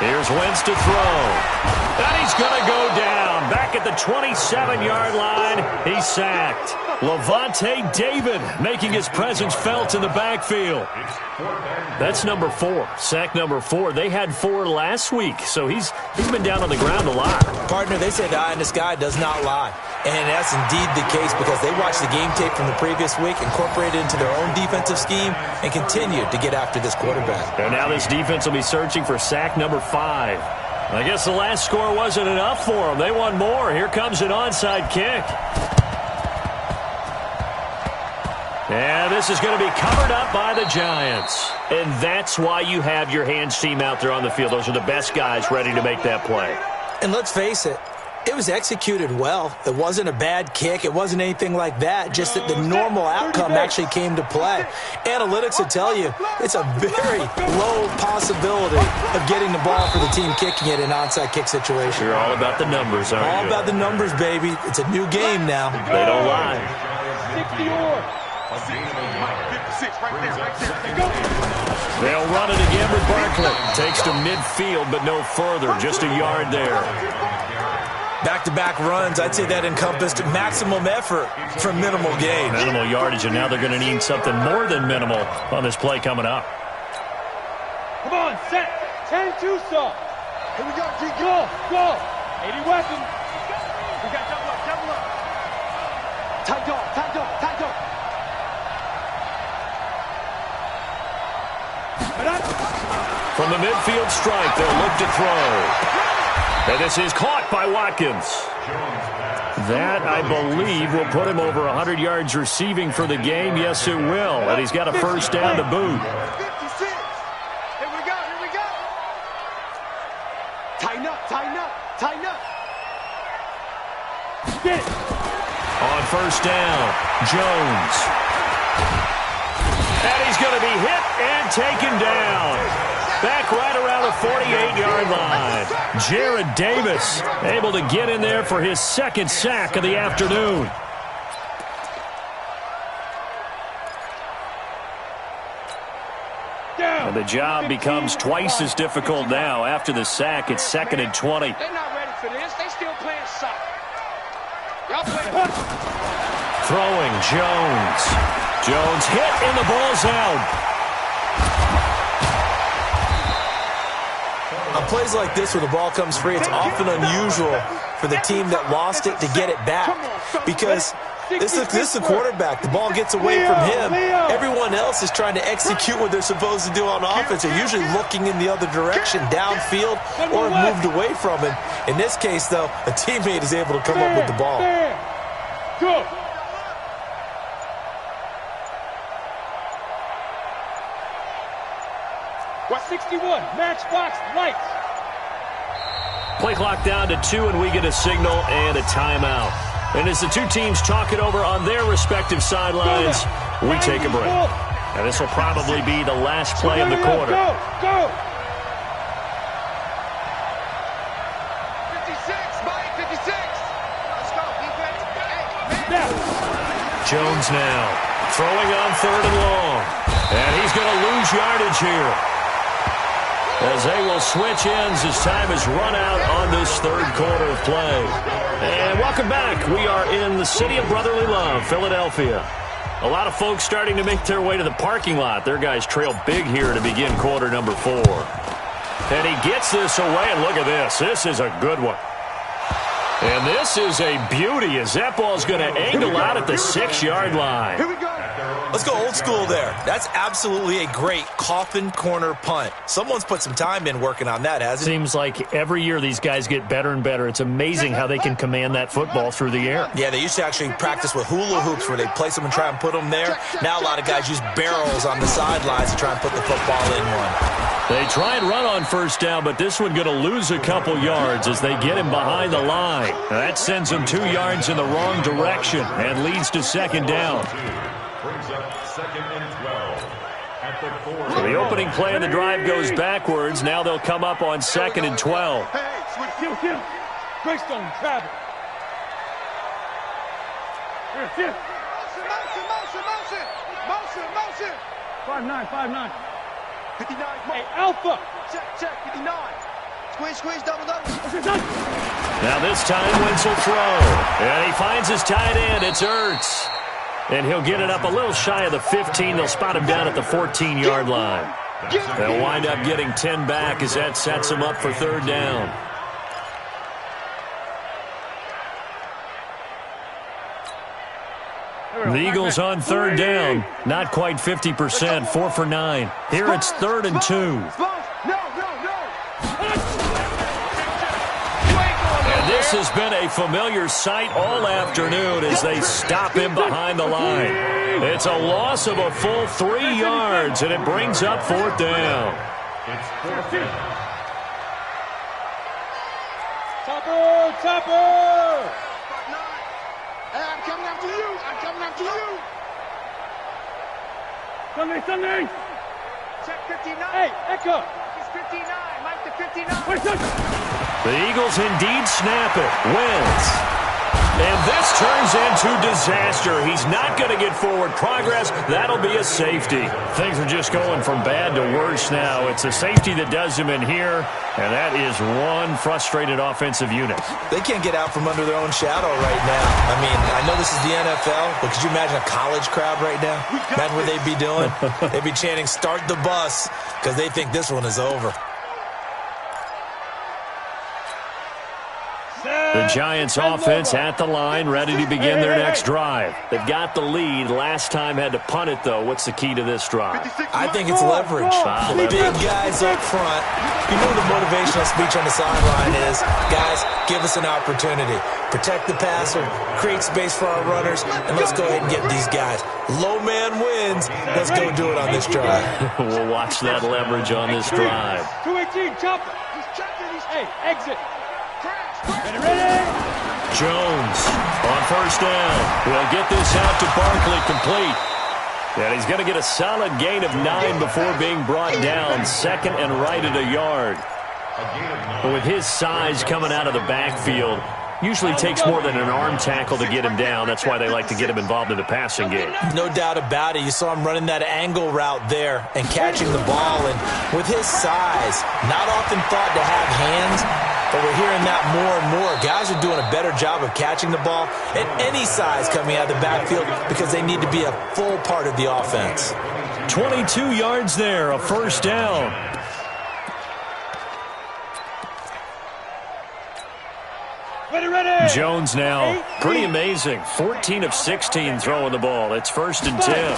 Here's Wentz to throw. And he's going to go down. Back at the 27-yard line, he's sacked. Levante David making his presence felt in the backfield. That's number 4, sack number 4. They had 4 last week, so he's been down on the ground a lot. Partner, they say the eye in the sky does not lie. And that's indeed the case because they watched the game tape from the previous week, incorporated it into their own defensive scheme, and continued to get after this quarterback. And now this defense will be searching for sack number 5. I guess the last score wasn't enough for them. They want more. Here comes an onside kick. And this is going to be covered up by the Giants. And that's why you have your hands team out there on the field. Those are the best guys ready to make that play. And let's face it, it was executed well. It wasn't a bad kick. It wasn't anything like that. Just that the normal outcome actually came to play. Analytics will tell you it's a very low possibility of getting the ball for the team kicking it in an onside kick situation. You're all about the numbers, aren't you? All about the numbers, baby. It's a new game now. They don't lie. 60 or. They'll run it again with Barkley. Takes to midfield, but no further. Just a yard there. Back-to-back runs, I'd say that encompassed maximum effort for minimal gain. Minimal yardage, and now they're going to need something more than minimal on this play coming up. Come on, set. 10-2 stop. Here we go, G. Go. 80 weapons. We got double up. Tight dog. From the midfield strike, they'll look to throw. And this is caught by Watkins. That, I believe, will put him over 100 yards receiving for the game. Yes, it will. And he's got a first down to boot. 56. Here we go. Here we go. Tighten up. Tighten up. Tighten up. Get it. On first down, Jones. And he's going to be hit and taken down. Back right around the 48-yard line. Jared Davis able to get in there for his second sack of the afternoon. And the job becomes twice as difficult now. After the sack, it's 2nd and 20. They're not ready for this. They still playing soccer. Y'all play. Throwing, Jones. Jones hit and the ball's out. On plays like this where the ball comes free, it's often unusual for the team that lost it to get it back because this is the quarterback. The ball gets away from him. Everyone else is trying to execute what they're supposed to do on offense. They're usually looking in the other direction, downfield, or moved away from it. In this case, though, a teammate is able to come up with the ball. Go. What 61? Matchbox lights. Play clock down to 2, and we get a signal and a timeout. And as the two teams talk it over on their respective sidelines, we take a break. And this will probably be the last play of the quarter. Go, go. 56, Mike, 56. Let's go, defense. Jones now throwing on 3rd and long. And he's going to lose yardage here, as they will switch ends as time has run out on this 3rd quarter of play. And welcome back. We are in the city of brotherly love, Philadelphia. A lot of folks starting to make their way to the parking lot. Their guys trail big here to begin quarter number 4. And he gets this away, and look at this. This is a good one. And this is a beauty as that ball's going to angle out at the 6-yard line. Here we go. Let's go old school there. That's absolutely a great coffin corner punt. Someone's put some time in working on that, hasn't he? Seems like every year these guys get better and better. It's amazing how they can command that football through the air. Yeah, they used to actually practice with hula hoops where they place them and try and put them there. Now a lot of guys use barrels on the sidelines to try and put the football in one. They try and run on first down, but this one going to lose a couple yards as they get him behind the line. That sends him 2 yards in the wrong direction and leads to 2nd down. Brings up 2nd and 12 at the 4. So the opening play of the drive goes backwards. Now they'll come up on 2nd and 12. Hey, switch. Kill. Greystone, travel. Here. Motion. 5'9". 59. Hey, Alpha. Check. 59. Squeeze, double. Now this time Wentz will throw. And he finds his tight end. It's Ertz. And he'll get it up a little shy of the 15. They'll spot him down at the 14-yard line. They'll wind up getting 10 back as that sets him up for 3rd down. The Eagles on 3rd down. Not quite 50%. 4 for 9. Here it's 3rd and 2. No. And this has been a familiar sight all afternoon as they stop him behind the line. It's a loss of a full 3 yards, and it brings up 4th down. It's 4th down. Topper. Hey, I'm coming after you. Sunday. Check 59. Hey, Echo. It's 59. Mike to 59. The Eagles indeed snap it. Wins. And this turns into disaster. He's not going to get forward progress. That'll be a safety. Things are just going from bad to worse now. It's a safety that does him in here, and that is one frustrated offensive unit. They can't get out from under their own shadow right now. I mean, I know this is the NFL, but could you imagine a college crowd right now? Imagine what they'd be doing. They'd be chanting, "Start the bus," because they think this one is over. The Giants offense at the line, ready to begin their next drive. They've got the lead. Last time had to punt it, though. What's the key to this drive? I think it's leverage. The big guys up front. You know the motivational speech on the sideline is, guys, give us an opportunity. Protect the passer, create space for our runners, and let's go ahead and get these guys. Low man wins. Let's go do it on this drive. We'll watch that leverage on this drive. 218, chopper. Hey, exit. Ready? Jones on first down. Will get this out to Barkley, complete. And he's going to get a solid gain of 9 before being brought down. Second and right at a yard. But with his size coming out of the backfield, usually takes more than an arm tackle to get him down. That's why they like to get him involved in the passing game. No doubt about it. You saw him running that angle route there and catching the ball. And with his size, not often thought to have hands, but we're hearing that more and more. Guys are doing a better job of catching the ball at any size coming out of the backfield because they need to be a full part of the offense. 22 yards there, a first down. Jones now, pretty amazing. 14 of 16 throwing the ball. It's first and 10.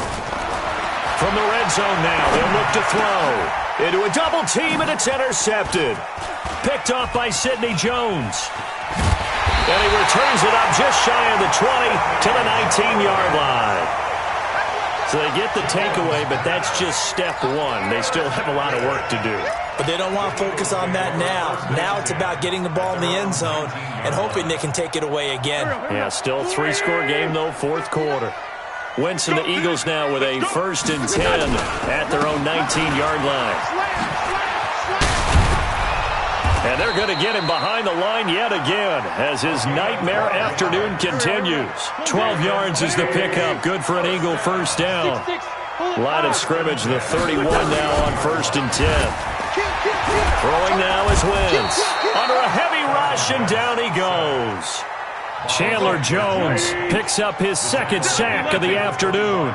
From the red zone now, they'll look to throw. Into a double team, and it's intercepted. Picked off by Sidney Jones. And he returns it up just shy of the 20 to the 19-yard line. So they get the takeaway, but that's just step one. They still have a lot of work to do. But they don't want to focus on that now. Now it's about getting the ball in the end zone and hoping they can take it away again. Yeah, still 3-score game, though, fourth quarter. Wentz and the Eagles now with a first and 10 at their own 19-yard line. And they're going to get him behind the line yet again as his nightmare afternoon continues. 12 yards is the pickup. Good for an Eagle first down. Line of scrimmage, the 31 now on first and 10. Throwing now is Wentz. Under a heavy rush, and down he goes. Chandler Jones picks up his second sack of the afternoon.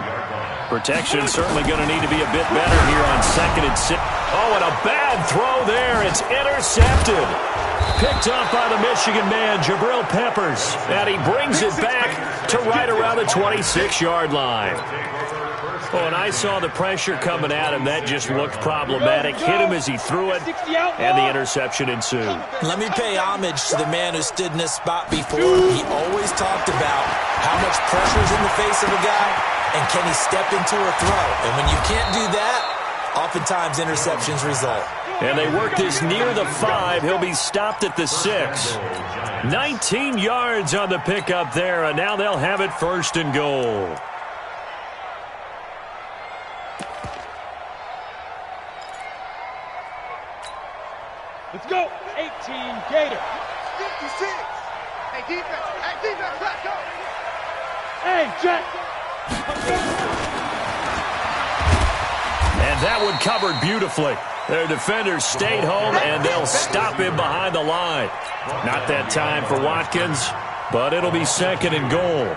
Protection certainly going to need to be a bit better here on second and 6. Oh, and a bad throw there. It's intercepted. Picked up by the Michigan man, Jabril Peppers. And he brings it back to right around the 26-yard line. Oh, and I saw the pressure coming at him. That just looked problematic. Hit him as he threw it, and the interception ensued. Let me pay homage to the man who stood in this spot before. He always talked about how much pressure is in the face of a guy, and can he step into a throw. And when you can't do that, oftentimes interceptions result. And they work this near the 5. He'll be stopped at the 6. 19 yards on the pickup there, and now they'll have it first and goal. Let's go. 18 Gator. 56. Hey, defense, let's go. Hey, Jack. And that one covered beautifully. Their defenders stayed home, and they'll stop him behind the line. Not that time for Watkins, but it'll be second and goal.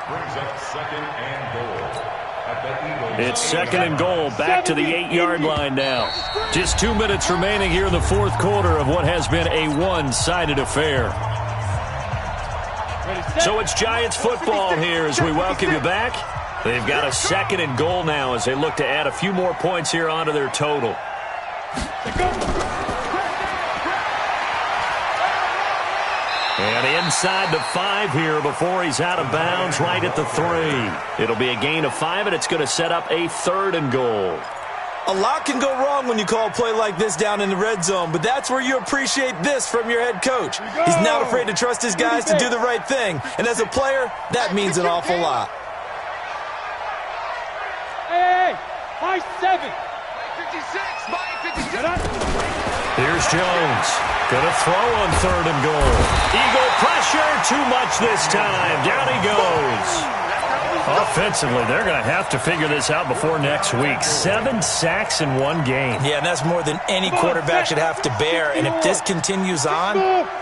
It's second and goal, back to the 8-yard line now. Just 2 minutes remaining here in the fourth quarter of what has been a one-sided affair. So it's Giants football here as we welcome you back. They've got a second and goal now as they look to add a few more points here onto their total. And inside the 5 here before he's out of bounds, right at the 3. It'll be a gain of 5, and it's going to set up a third and goal. A lot can go wrong when you call a play like this down in the red zone, but that's where you appreciate this from your head coach. He's not afraid to trust his guys to do the right thing, and as a player, that means an awful lot. Hey, high 7. 56, 56. Here's Jones. Gonna throw on third and goal. Eagle pressure, too much this time. Down he goes. Offensively, they're going to have to figure this out before next week. 7 sacks in one game. Yeah, and that's more than any quarterback should have to bear. And if this continues on,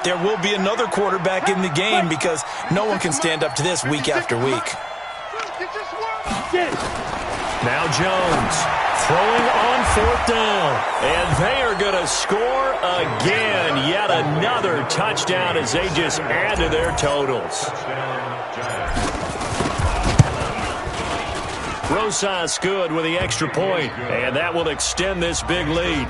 there will be another quarterback in the game because no one can stand up to this week after week. Now Jones throwing on 4th down. And they are going to score again. Yet another touchdown as they just add to their totals. Rosas good with the extra point, and that will extend this big lead.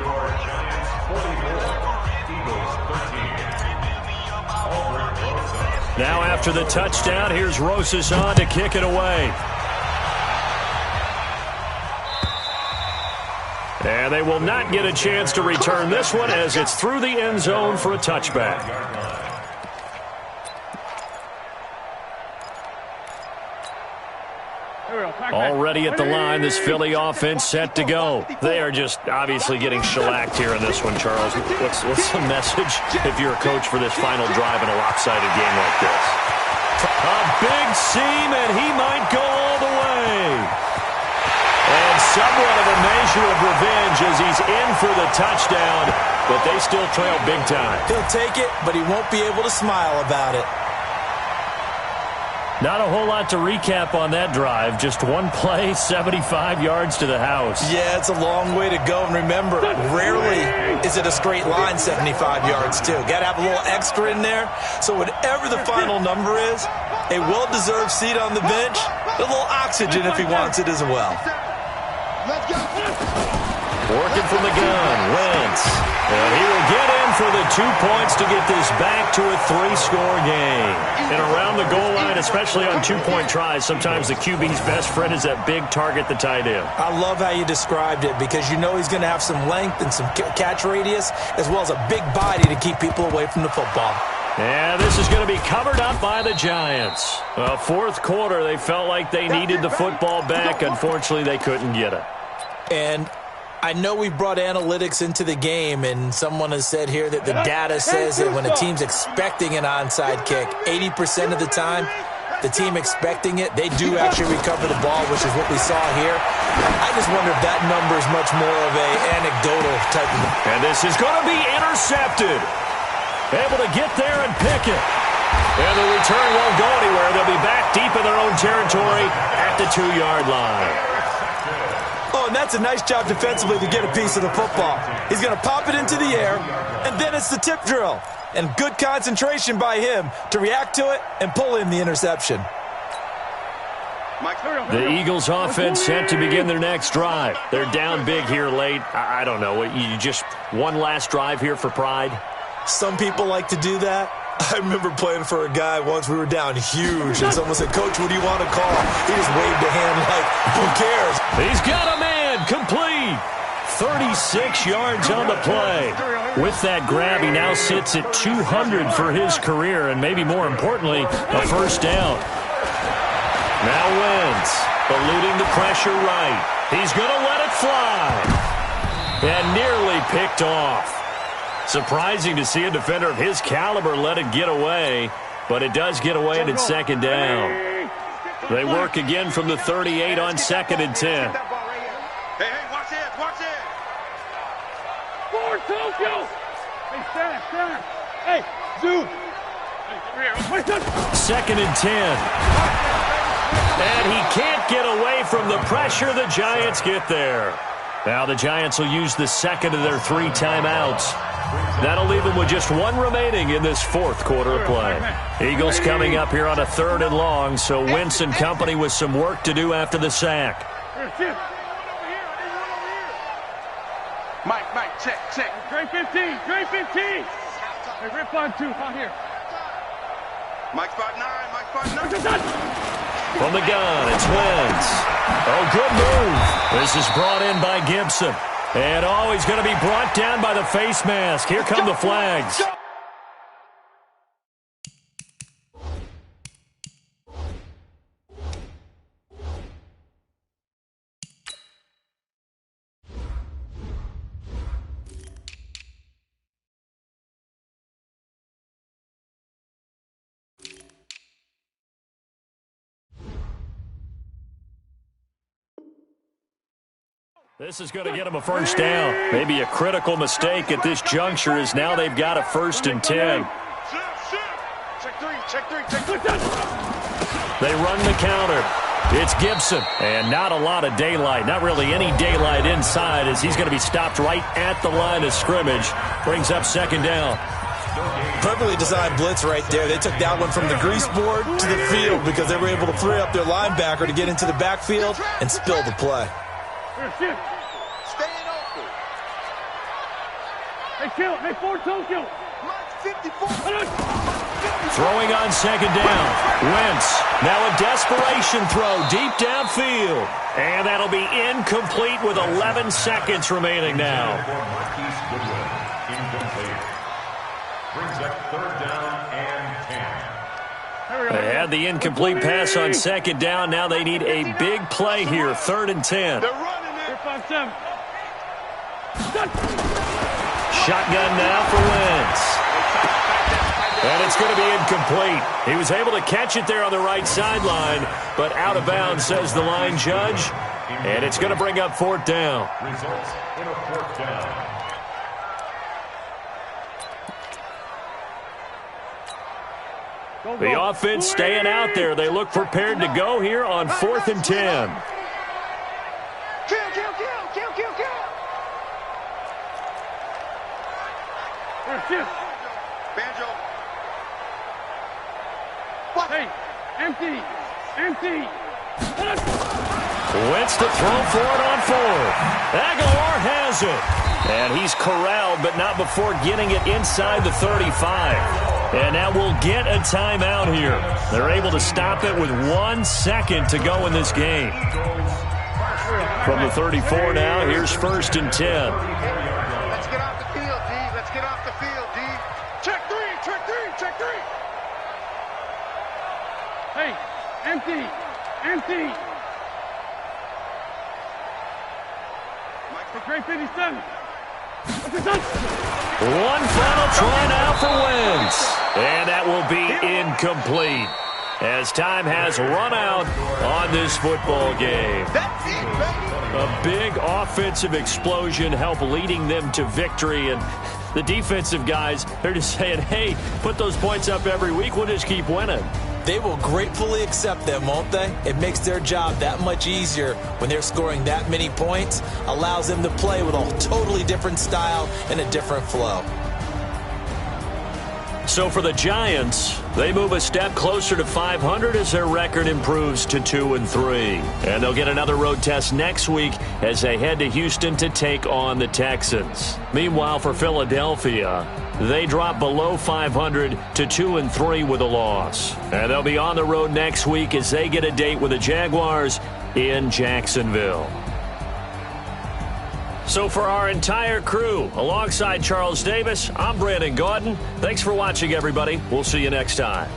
Now after the touchdown, here's Rosas on to kick it away. And they will not get a chance to return this one as it's through the end zone for a touchback. Already at the line, this Philly offense set to go. They are just obviously getting shellacked here in this one, Charles. What's the message if you're a coach for this final drive in a lopsided game like this? A big seam, and he might go all the way. And somewhat of a measure of revenge as he's in for the touchdown, but they still trail big time. He'll take it, but he won't be able to smile about it. Not a whole lot to recap on that drive. Just one play, 75 yards to the house. Yeah, it's a long way to go. And remember, rarely is it a straight line 75 yards, too. Got to have a little extra in there. So whatever the final number is, a well-deserved seat on the bench, a little oxygen if he wants it as well. Let's go. Working from the gun, Wentz. And he will get in for the 2 points to get this back to a 3-score game. And around the goal line, especially on 2-point tries, sometimes the QB's best friend is that big target, the tight end. I love how you described it because you know he's going to have some length and some catch radius as well as a big body to keep people away from the football. And this is going to be covered up by the Giants. Fourth quarter, they felt like they needed the football back. Unfortunately, they couldn't get it. And I know we've brought analytics into the game, and someone has said here that the data says that when a team's expecting an onside kick, 80% of the time, the team expecting it, they do actually recover the ball, which is what we saw here. I just wonder if that number is much more of a anecdotal type of... And this is going to be intercepted. Able to get there and pick it. And the return won't go anywhere. They'll be back deep in their own territory at the 2-yard line. Oh, and that's a nice job defensively to get a piece of the football. He's going to pop it into the air, and then it's the tip drill. And good concentration by him to react to it and pull in the interception. The Eagles offense set to begin their next drive. They're down big here late. I don't know. You just one last drive here for pride? Some people like to do that. I remember playing for a guy once. We were down huge, and someone said, "Coach, what do you want to call?" He just waved a hand like, who cares? He's got a man complete. 36 yards on the play. With that grab, he now sits at 200 for his career, and maybe more importantly, a first down. Now Wentz, eluding the pressure right. He's going to let it fly. And nearly picked off. Surprising to see a defender of his caliber let it get away, but it does get away and it's second down. They work again from the 38 on 2nd and 10. Hey, watch it, watch it. Forward, Tokyo. Hey, stand. Hey, Zoo. Second and 10. And he can't get away from the pressure. The Giants get there. Now the Giants will use the second of their 3 timeouts. That'll leave them with just 1 remaining in this 4th quarter of play. Eagles coming up here on a 3rd and long, so Wentz and company with some work to do after the sack. Mike, check. Trey 15. Hey, rip on 2, out here. Mike spot 9. From the gun, it's Wentz. Oh, good move. This is brought in by Gibson. And he's going to be brought down by the face mask. Here come the flags. This is going to get them a first down. Maybe a critical mistake at this juncture is now they've got a 1st and 10. Check three. They run the counter. It's Gibson, and not a lot of daylight, not really any daylight inside, as he's going to be stopped right at the line of scrimmage. Brings up second down. Perfectly designed blitz right there. They took that one from the grease board to the field because they were able to free up their linebacker to get into the backfield and spill the play. Staying open. Hey, kill. Hey, 4-2 kill. Mike 54. Throwing on second down. Wentz. Now a desperation throw deep downfield. And that'll be incomplete with 11 seconds remaining now. Brings up third down and 10. They had the incomplete pass on second down. Now they need a big play here. 3rd and 10. They're running it. 5-7. Shotgun now for Wentz. And it's going to be incomplete. He was able to catch it there on the right sideline, but out of bounds, says the line judge. And it's going to bring up 4th down. Results in a 4th down. The offense staying out there. They look prepared to go here on 4th and 10. Kill, kill, kill, kill, kill, kill. Banjo. What? Hey, empty. Wentz to throw for it on 4th. Aguilar has it. And he's corralled, but not before getting it inside the 35. And now we'll get a timeout here. They're able to stop it with 1 second to go in this game. From the 34 now, here's 1st and 10. Let's get off the field, D. Let's get off the field, D. Check 3, check 3, check 3. Hey, empty. It's great 57. One final try now for Wentz. And that will be incomplete, as time has run out on this football game. That's it, baby. A big offensive explosion helped leading them to victory. And the defensive guys, they're just saying, hey, put those points up every week. We'll just keep winning. They will gratefully accept them, won't they? It makes their job that much easier when they're scoring that many points. Allows them to play with a totally different style and a different flow. So for the Giants, they move a step closer to 500 as their record improves to 2-3. And they'll get another road test next week as they head to Houston to take on the Texans. Meanwhile, for Philadelphia, they drop below 500 to 2-3 with a loss. And they'll be on the road next week as they get a date with the Jaguars in Jacksonville. So for our entire crew, alongside Charles Davis, I'm Brandon Gaudin. Thanks for watching, everybody. We'll see you next time.